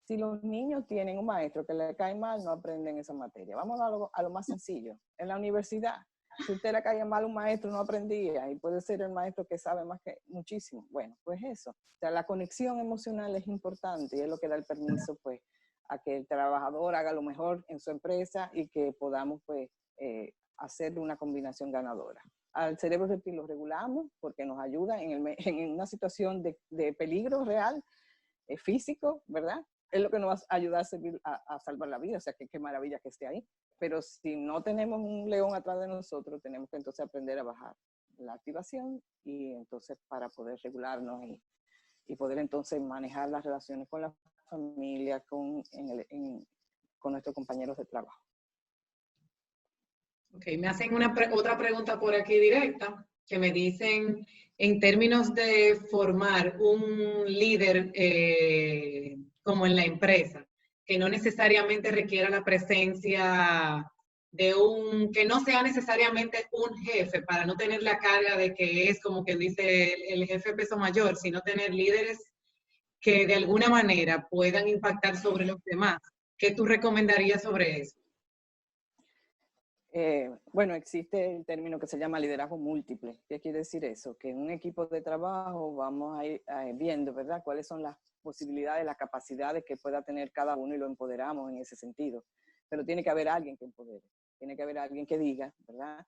si los niños tienen un maestro que le cae mal, no aprenden esa materia. Vamos a lo más sencillo. En la universidad, si a usted le cae mal un maestro, no aprendía, y puede ser el maestro que sabe más que muchísimo. Bueno, pues eso. O sea, la conexión emocional es importante y es lo que da el permiso, pues, a que el trabajador haga lo mejor en su empresa y que podamos, pues, hacer una combinación ganadora. Al cerebro reptil lo regulamos porque nos ayuda en una situación de peligro real, físico, ¿verdad? Es lo que nos va a ayudar a salvar la vida, o sea, que qué maravilla que esté ahí. Pero si no tenemos un león atrás de nosotros, tenemos que entonces aprender a bajar la activación y entonces para poder regularnos y poder entonces manejar las relaciones con la familia, con nuestros compañeros de trabajo. Ok, me hacen otra pregunta por aquí directa, que me dicen, en términos de formar un líder como en la empresa, que no necesariamente requiera la presencia de que no sea necesariamente un jefe, para no tener la carga de que es como que dice el jefe peso mayor, sino tener líderes que de alguna manera puedan impactar sobre los demás. ¿Qué tú recomendarías sobre eso? Bueno, existe el término que se llama liderazgo múltiple. ¿Qué quiere decir eso? Que en un equipo de trabajo vamos a ir viendo, ¿verdad?, cuáles son las posibilidades, las capacidades que pueda tener cada uno y lo empoderamos en ese sentido. Pero tiene que haber alguien que empodere, tiene que haber alguien que diga, ¿verdad?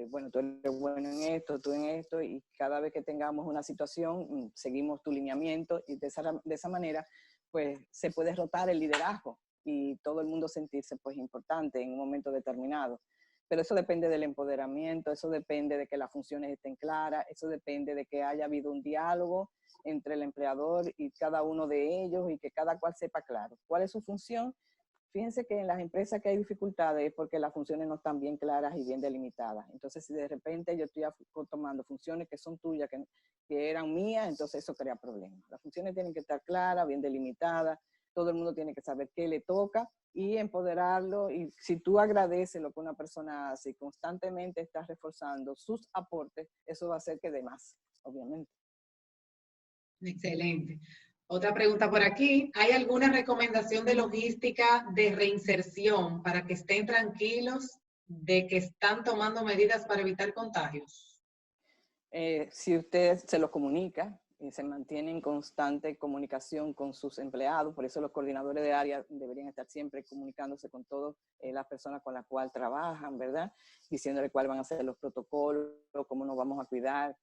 Bueno, tú eres bueno en esto, tú en esto, y cada vez que tengamos una situación, seguimos tu lineamiento y de esa manera, pues se puede rotar el liderazgo y todo el mundo sentirse pues importante en un momento determinado. Pero eso depende del empoderamiento, eso depende de que las funciones estén claras, eso depende de que haya habido un diálogo entre el empleador y cada uno de ellos y que cada cual sepa claro cuál es su función, Fíjense que en las empresas que hay dificultades es porque las funciones no están bien claras y bien delimitadas. Entonces, si de repente yo estoy tomando funciones que son tuyas, que eran mías, entonces eso crea problemas. Las funciones tienen que estar claras, bien delimitadas, todo el mundo tiene que saber qué le toca y empoderarlo. Y si tú agradeces lo que una persona hace y constantemente estás reforzando sus aportes, eso va a hacer que dé más, obviamente. Excelente. Otra pregunta por aquí. ¿Hay alguna recomendación de logística de reinserción para que estén tranquilos de que están tomando medidas para evitar contagios? Si usted se lo comunica, se mantiene en constante comunicación con sus empleados, por eso los coordinadores de área deberían estar siempre comunicándose con todas las personas con las cuales trabajan, ¿verdad? Diciéndole cuáles van a ser los protocolos, cómo nos vamos a cuidar,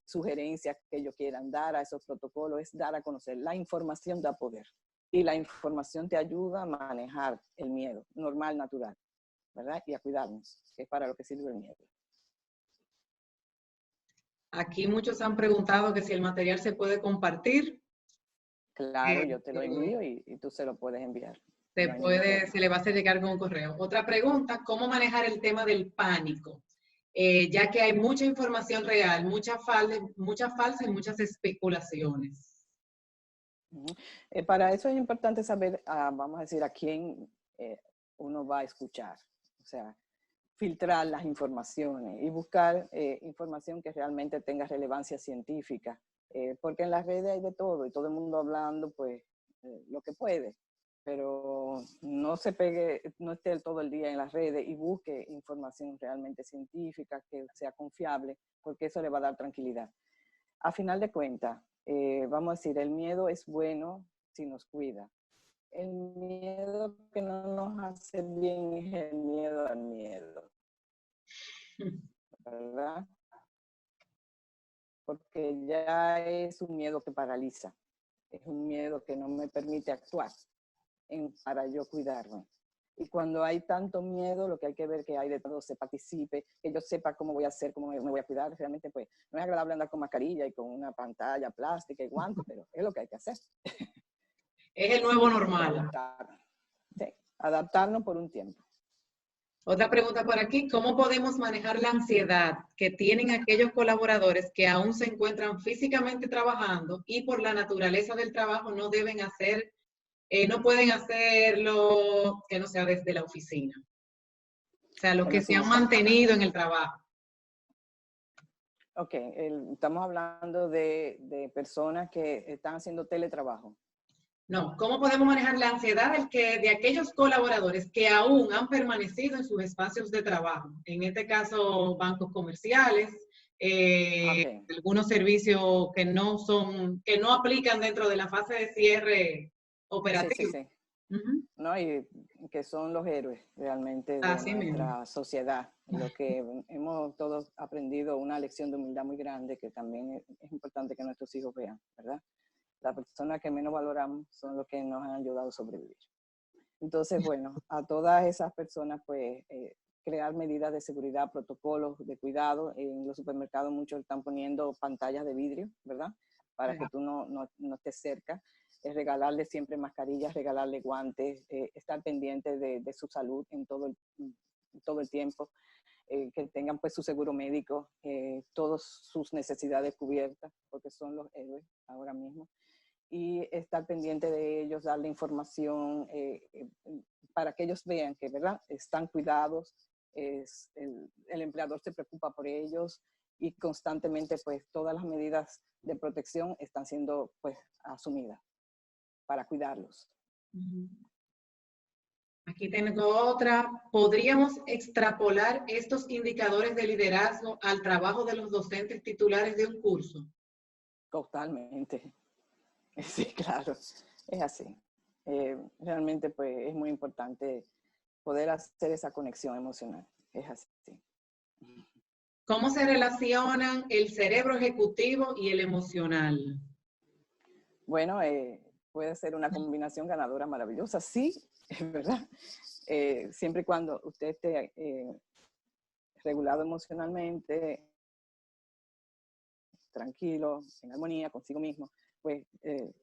sugerencias que ellos quieran dar a esos protocolos, es dar a conocer. La información da poder y la información te ayuda a manejar el miedo normal, natural, ¿verdad? Y a cuidarnos, que es para lo que sirve el miedo. Aquí muchos han preguntado que si el material se puede compartir. Claro, yo te lo envío y tú se lo puedes enviar. Se le va a hacer llegar con un correo. Otra pregunta, ¿cómo manejar el tema del pánico? Ya que hay mucha información real, mucha falsa y muchas especulaciones. Para eso es importante saber, vamos a decir, a quién uno va a escuchar. O sea, filtrar las informaciones y buscar información que realmente tenga relevancia científica. Porque en las redes hay de todo y todo el mundo hablando, pues, lo que puede. Pero no se pegue, no esté todo el día en las redes y busque información realmente científica, que sea confiable, porque eso le va a dar tranquilidad. A final de cuentas, vamos a decir, el miedo es bueno si nos cuida. El miedo que no nos hace bien es el miedo al miedo, ¿verdad? Porque ya es un miedo que paraliza, es un miedo que no me permite actuar para yo cuidarme. Y cuando hay tanto miedo, lo que hay que ver que hay de todo, se participe, que yo sepa cómo voy a hacer, cómo me voy a cuidar. Realmente, pues, no es agradable andar con mascarilla y con una pantalla plástica y guantes, pero es lo que hay que hacer. Es el nuevo normal. Sí, adaptarnos por un tiempo. Otra pregunta por aquí, ¿cómo podemos manejar la ansiedad que tienen aquellos colaboradores que aún se encuentran físicamente trabajando y por la naturaleza del trabajo no deben hacer, no pueden hacerlo que no sea desde la oficina? O sea, los que se han mantenido en el trabajo. Ok, estamos hablando de personas que están haciendo teletrabajo. No, ¿cómo podemos manejar la ansiedad de aquellos colaboradores que aún han permanecido en sus espacios de trabajo? En este caso, bancos comerciales, algunos servicios que no aplican dentro de la fase de cierre operativo. Sí. ¿No? Y que son los héroes realmente de nuestra sociedad. Lo que hemos todos aprendido, una lección de humildad muy grande que también es importante que nuestros hijos vean, ¿verdad? Las personas que menos valoramos son los que nos han ayudado a sobrevivir. Entonces, bueno, a todas esas personas, pues, crear medidas de seguridad, protocolos de cuidado. En los supermercados muchos están poniendo pantallas de vidrio, ¿verdad? Para que tú no estés cerca. Regalarle siempre mascarillas, regalarle guantes, estar pendiente de su salud en todo el tiempo. Que tengan pues su seguro médico, todas sus necesidades cubiertas, porque son los héroes ahora mismo. Y estar pendiente de ellos, darle información para que ellos vean que, ¿verdad?, están cuidados, el empleador se preocupa por ellos y constantemente pues todas las medidas de protección están siendo pues asumidas para cuidarlos. Aquí tengo otra. ¿Podríamos extrapolar estos indicadores de liderazgo al trabajo de los docentes titulares de un curso? Totalmente. Sí, claro, es así. Realmente pues es muy importante poder hacer esa conexión emocional. Es así. ¿Cómo se relacionan el cerebro ejecutivo y el emocional? Bueno, puede ser una combinación ganadora maravillosa, sí, es verdad. Siempre y cuando usted esté regulado emocionalmente, tranquilo, en armonía consigo mismo, pues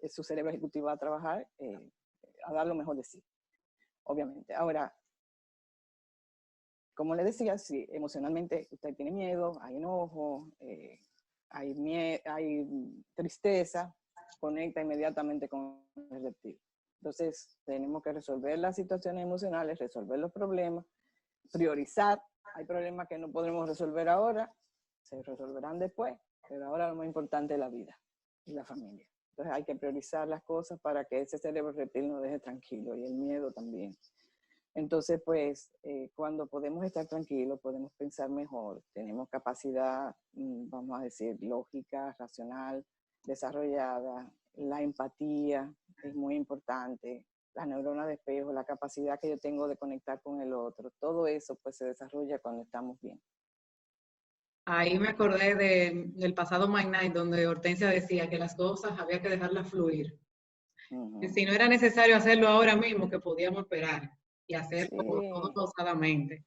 su cerebro ejecutivo va a trabajar a dar lo mejor de sí. obviamente. Ahora, como le decía, si emocionalmente usted tiene miedo, hay enojo, hay tristeza, conecta inmediatamente con el reptil. Entonces, tenemos que resolver las situaciones emocionales, resolver los problemas, priorizar. Hay problemas que no podremos resolver ahora, se resolverán después, pero ahora lo más importante es la vida y la familia. Entonces, hay que priorizar las cosas para que ese cerebro reptil nos deje tranquilo, y el miedo también. Entonces, pues, cuando podemos estar tranquilos, podemos pensar mejor, tenemos capacidad, vamos a decir, lógica, racional, desarrollada, la empatía es muy importante, la neurona de espejo, la capacidad que yo tengo de conectar con el otro, todo eso pues se desarrolla cuando estamos bien. Ahí me acordé del pasado My Night, donde Hortensia decía que las cosas había que dejarlas fluir. Que si no era necesario hacerlo ahora mismo, que podíamos esperar y hacer todo Sí. pausadamente.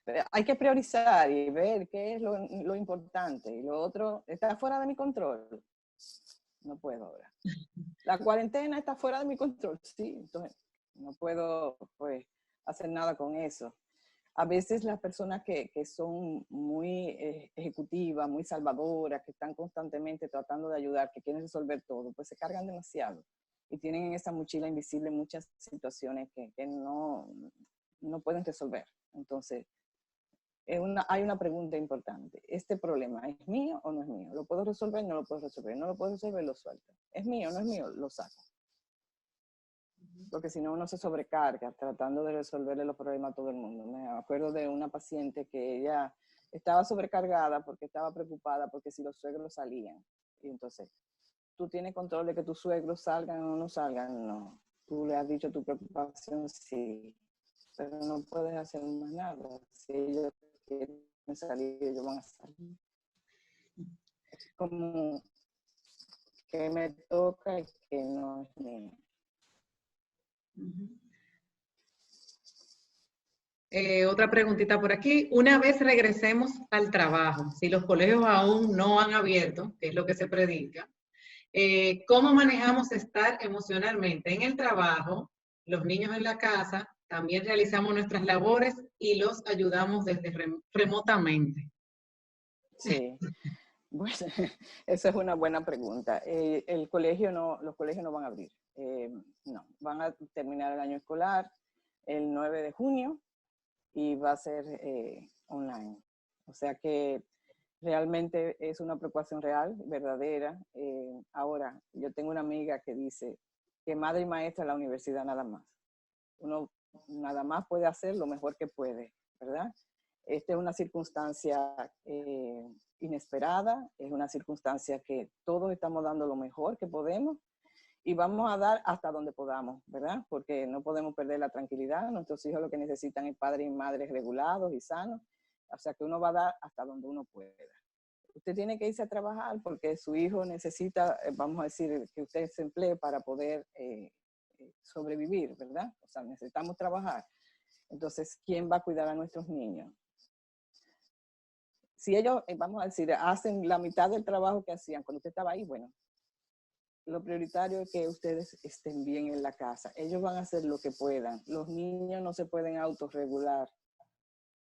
Pero hay que priorizar y ver qué es lo importante, y lo otro está fuera de mi control. No puedo ahora. La cuarentena está fuera de mi control, sí, entonces no puedo pues hacer nada con eso. A veces las personas que son muy ejecutivas, muy salvadoras, que están constantemente tratando de ayudar, que quieren resolver todo, pues se cargan demasiado y tienen en esa mochila invisible muchas situaciones que no pueden resolver. Entonces, hay una pregunta importante. ¿Este problema es mío o no es mío? ¿Lo puedo resolver? No lo puedo resolver. No lo puedo resolver, lo suelto. ¿Es mío o no es mío? Lo saco. Porque si no, uno se sobrecarga tratando de resolverle los problemas a todo el mundo. Me acuerdo de una paciente que ella estaba sobrecargada porque estaba preocupada porque si los suegros salían. Y entonces, ¿tú tienes control de que tus suegros salgan o no salgan? No. Tú le has dicho tu preocupación, sí. Pero no puedes hacer más nada. Si ellos quieren salir, ellos van a salir. Es como que me toca y que no es mío. Otra preguntita por aquí. Una vez regresemos al trabajo, si los colegios aún no han abierto, que es lo que se predica, ¿cómo manejamos estar emocionalmente en el trabajo, los niños en la casa? También realizamos nuestras labores y los ayudamos desde remotamente. Sí, bueno, esa es una buena pregunta. Los colegios no van a abrir. No, van a terminar el año escolar el 9 de junio y va a ser online. O sea que realmente es una preocupación real, verdadera. Ahora, yo tengo una amiga que dice que madre y maestra en la universidad nada más. Uno nada más puede hacer lo mejor que puede, ¿verdad? Esta es una circunstancia inesperada, es una circunstancia que todos estamos dando lo mejor que podemos y vamos a dar hasta donde podamos, ¿verdad? Porque no podemos perder la tranquilidad. Nuestros hijos lo que necesitan es padres y madres regulados y sanos. O sea que uno va a dar hasta donde uno pueda. Usted tiene que irse a trabajar porque su hijo necesita, vamos a decir, que usted se emplee para poder sobrevivir, ¿verdad? O sea, necesitamos trabajar. Entonces, ¿quién va a cuidar a nuestros niños? Si ellos, vamos a decir, hacen la mitad del trabajo que hacían cuando usted estaba ahí, bueno, lo prioritario es que ustedes estén bien en la casa. Ellos van a hacer lo que puedan. Los niños no se pueden autorregular,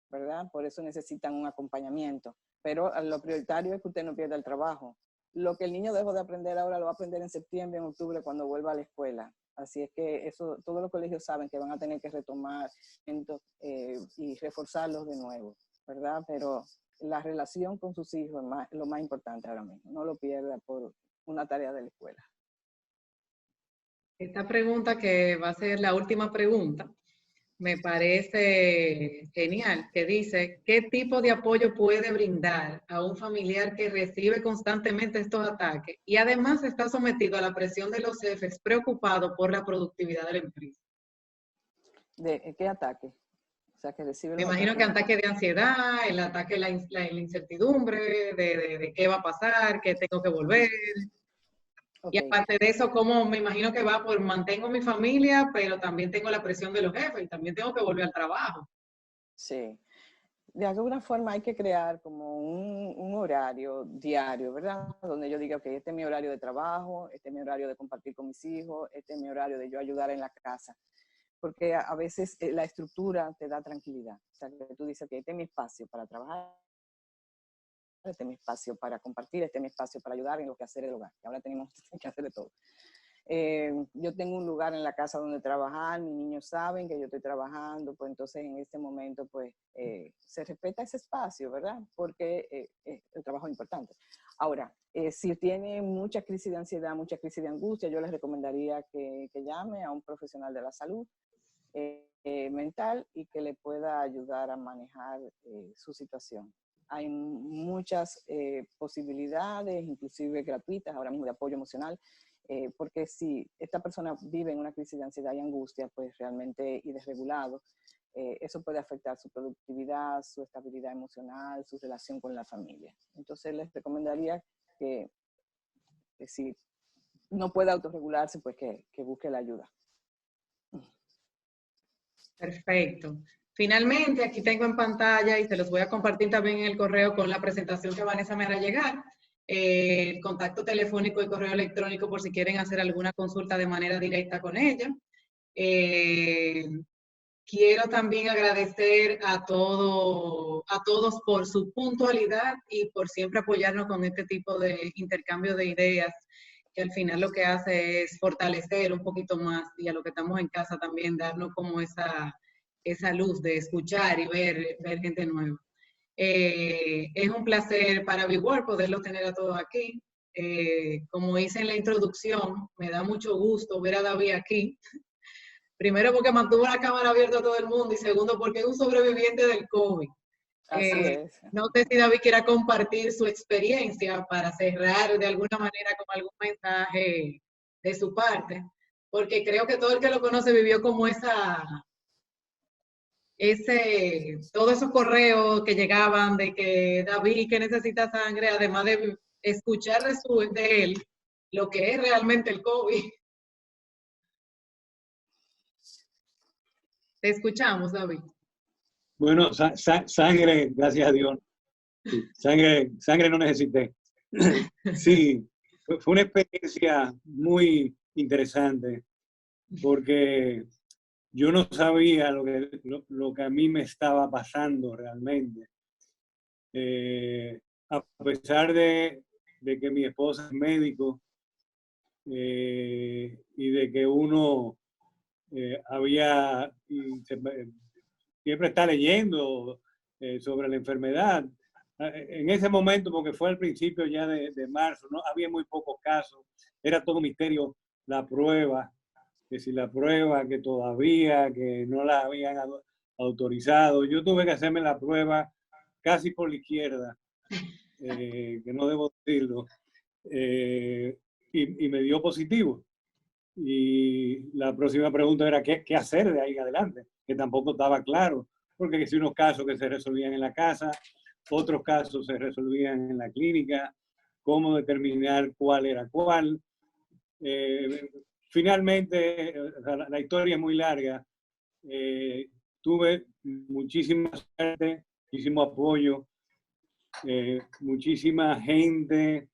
¿verdad? Por eso necesitan un acompañamiento. Pero lo prioritario es que usted no pierda el trabajo. Lo que el niño dejó de aprender ahora lo va a aprender en septiembre, en octubre, cuando vuelva a la escuela. Así es que eso, todos los colegios saben que van a tener que retomar y reforzarlos de nuevo, ¿verdad? Pero la relación con sus hijos es lo más importante ahora mismo. No lo pierda por una tarea de la escuela. Esta pregunta, que va a ser la última pregunta, me parece genial, que dice, ¿qué tipo de apoyo puede brindar a un familiar que recibe constantemente estos ataques y además está sometido a la presión de los jefes, preocupado por la productividad de la empresa? ¿De qué ataque? O sea, que recibe Me los imagino que ataques. ataque de ansiedad, el ataque de la incertidumbre, de qué va a pasar, que tengo que volver. Y Ok, aparte de eso, como me imagino que va por mantengo mi familia, pero también tengo la presión de los jefes y también tengo que volver al trabajo. sí. De alguna forma hay que crear como un horario diario, ¿verdad? Donde yo diga, ok, este es mi horario de trabajo, este es mi horario de compartir con mis hijos, este es mi horario de yo ayudar en la casa. porque a veces la estructura te da tranquilidad. O sea, que tú dices, que este es mi espacio para trabajar, este es mi espacio para compartir, este es mi espacio para ayudar en lo que hacer el hogar. Y ahora tenemos que hacer de todo. Yo tengo un lugar en la casa donde trabajar, mis niños saben que yo estoy trabajando, pues entonces en este momento pues se respeta ese espacio, ¿verdad? Porque el trabajo es importante. Ahora, si tiene mucha crisis de ansiedad, mucha crisis de angustia, yo les recomendaría que llame a un profesional de la salud mental y que le pueda ayudar a manejar su situación. Hay muchas posibilidades, inclusive gratuitas, ahora mismo de apoyo emocional, porque si esta persona vive en una crisis de ansiedad y angustia, pues realmente y desregulado, eso puede afectar su productividad, su estabilidad emocional, su relación con la familia. Entonces les recomendaría que si no puede autorregularse, pues que busque la ayuda. Perfecto. Finalmente, aquí tengo en pantalla y se los voy a compartir también en el correo con la presentación que Vanessa me hará llegar. El contacto telefónico y correo electrónico por si quieren hacer alguna consulta de manera directa con ella. Quiero también agradecer a todos por su puntualidad y por siempre apoyarnos con este tipo de intercambio de ideas, que al final lo que hace es fortalecer un poquito más, y a lo que estamos en casa también darnos como esa luz de escuchar y ver gente nueva. Es un placer para BeWorld poderlo tener a todos aquí. Como hice en la introducción, me da mucho gusto ver a David aquí. Primero porque mantuvo la cámara abierta a todo el mundo y segundo porque es un sobreviviente del COVID. Así es. No sé si David quiera compartir su experiencia para cerrar de alguna manera con algún mensaje de su parte, porque creo que todo el que lo conoce vivió como todos esos correos que llegaban de que David que necesita sangre, además de escuchar de él lo que es realmente el COVID. Te escuchamos, David. Bueno, sangre, gracias a Dios. Sí, sangre no necesité. Sí, fue una experiencia muy interesante porque yo no sabía lo que a mí me estaba pasando realmente. A pesar de que mi esposa es médico y de que uno siempre está leyendo sobre la enfermedad. En ese momento, porque fue al principio ya de marzo, no había muy pocos casos, era todo misterio la prueba, que si la prueba, que todavía, que no la habían autorizado. Yo tuve que hacerme la prueba casi por la izquierda, que no debo decirlo, y me dio positivo. Y la próxima pregunta era qué hacer de ahí en adelante, que tampoco estaba claro, porque si unos casos que se resolvían en la casa, otros casos se resolvían en la clínica, cómo determinar cuál era cuál. Finalmente, la historia es muy larga. Tuve muchísima suerte, muchísimo apoyo, muchísima gente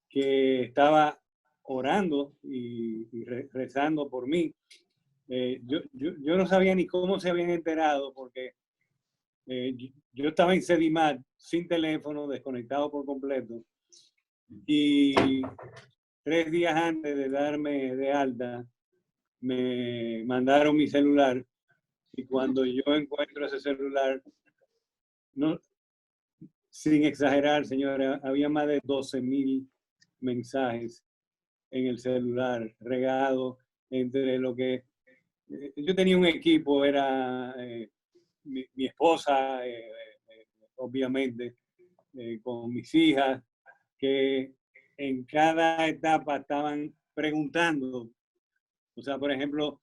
que estaba orando y rezando por mí. Yo no sabía ni cómo se habían enterado porque yo estaba en Sedimat, sin teléfono, desconectado por completo. Y 3 días antes de darme de alta, me mandaron mi celular. Y cuando yo encuentro ese celular, no, sin exagerar, señora, había más de 12,000 mensajes en el celular, regado entre lo que... yo tenía un equipo, era mi esposa, obviamente, con mis hijas, que en cada etapa estaban preguntando. O sea, por ejemplo,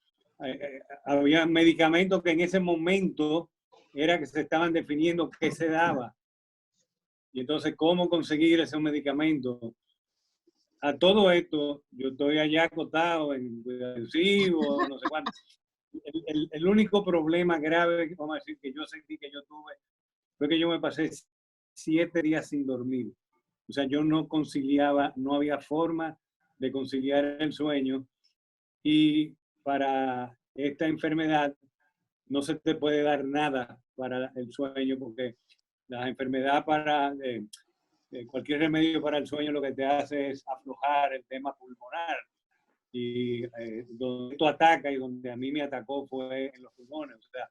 había medicamentos que en ese momento era que se estaban definiendo qué se daba. Y entonces, ¿cómo conseguir esos medicamentos? A todo esto, yo estoy allá acostado en cuidado intensivo, no sé cuánto. El único problema grave, vamos a decir, que yo sentí que yo tuve, fue que yo me pasé 7 días sin dormir. O sea, yo no conciliaba, no había forma de conciliar el sueño. Y para esta enfermedad no se te puede dar nada para el sueño, porque la enfermedad cualquier remedio para el sueño lo que te hace es aflojar el tema pulmonar. Y donde esto ataca y donde a mí me atacó fue en los pulmones. O sea,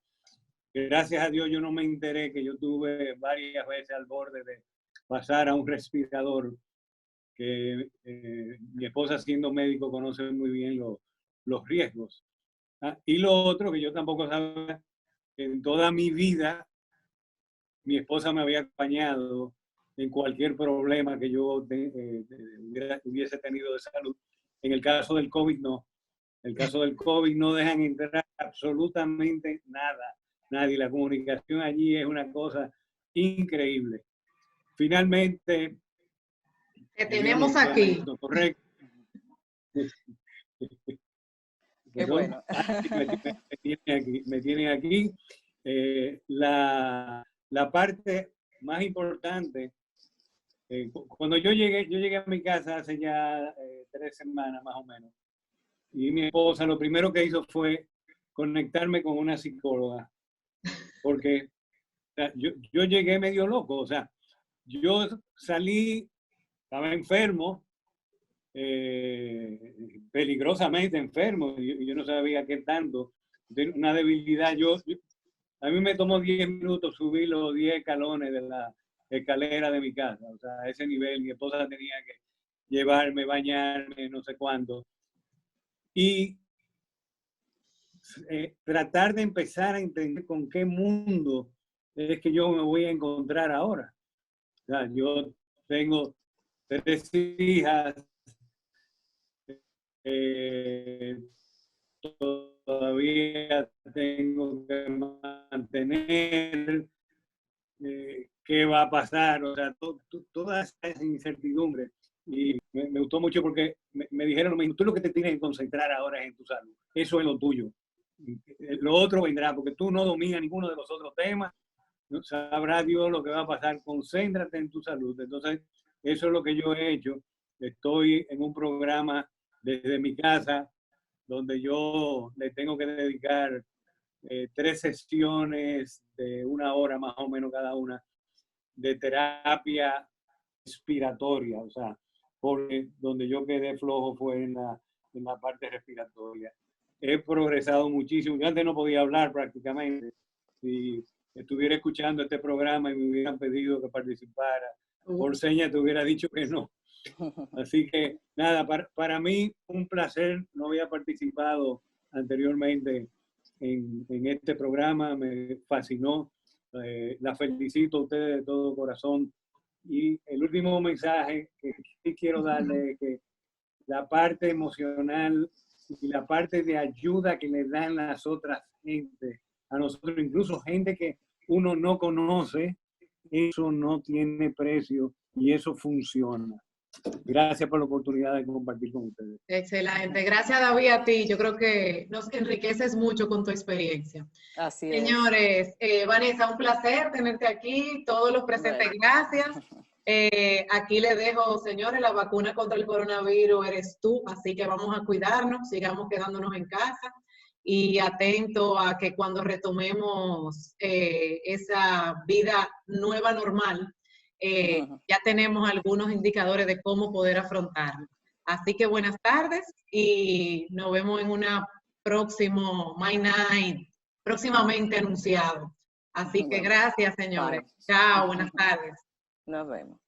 gracias a Dios yo no me enteré que yo tuve varias veces al borde de pasar a un respirador, que mi esposa siendo médico conoce muy bien los riesgos. Y lo otro que yo tampoco sabía, que en toda mi vida mi esposa me había acompañado en cualquier problema que yo hubiese tenido de salud. En el caso del COVID no. En el caso del COVID no dejan entrar absolutamente nada, nadie. La comunicación allí es una cosa increíble. Finalmente... Te tenemos aquí. Correcto. Qué bueno. Me tienen aquí. La parte más importante, cuando yo llegué a mi casa hace ya 3 semanas más o menos, y mi esposa lo primero que hizo fue conectarme con una psicóloga, porque o sea, yo llegué medio loco, o sea, yo salí, estaba enfermo, peligrosamente enfermo, y yo no sabía qué tanto, tenía una debilidad. A mí me tomó 10 minutos subir los 10 escalones de la escalera de mi casa, o sea, a ese nivel. Mi esposa tenía que llevarme, bañarme, no sé cuánto. Y tratar de empezar a entender con qué mundo es que yo me voy a encontrar ahora. O sea, yo tengo 3 hijas, todavía tengo que mantener, qué va a pasar, o sea, toda esa incertidumbre. Y me gustó mucho porque me dijeron, tú lo que te tienes que concentrar ahora es en tu salud, eso es lo tuyo. Lo otro vendrá, porque tú no dominas ninguno de los otros temas, no sabrá Dios lo que va a pasar, concéntrate en tu salud. Entonces, eso es lo que yo he hecho. Estoy en un programa desde mi casa, donde yo le tengo que dedicar 3 sesiones de 1 hora más o menos cada una, de terapia respiratoria. O sea, porque donde yo quedé flojo fue en la parte respiratoria. He progresado muchísimo. Yo antes no podía hablar prácticamente. Si estuviera escuchando este programa y me hubieran pedido que participara, por señas te hubiera dicho que no. Así que nada, para mí un placer. No había participado anteriormente en este programa, me fascinó. La felicito a ustedes de todo corazón. Y el último mensaje que sí quiero darle es que la parte emocional y la parte de ayuda que le dan las otras gentes, a nosotros, incluso gente que uno no conoce, eso no tiene precio y eso funciona. Gracias por la oportunidad de compartir con ustedes. Excelente. Gracias, David, a ti. Yo creo que nos enriqueces mucho con tu experiencia. Así es. Señores, Vanessa, un placer tenerte aquí. Todos los presentes, bueno, gracias. Aquí les dejo, señores, la vacuna contra el coronavirus eres tú, así que vamos a cuidarnos, sigamos quedándonos en casa y atento a que cuando retomemos esa vida nueva normal, ya tenemos algunos indicadores de cómo poder afrontarlo. Así que buenas tardes y nos vemos en una próximo My Night, próximamente anunciado. Así que gracias, señores. Chao, buenas tardes. Nos vemos.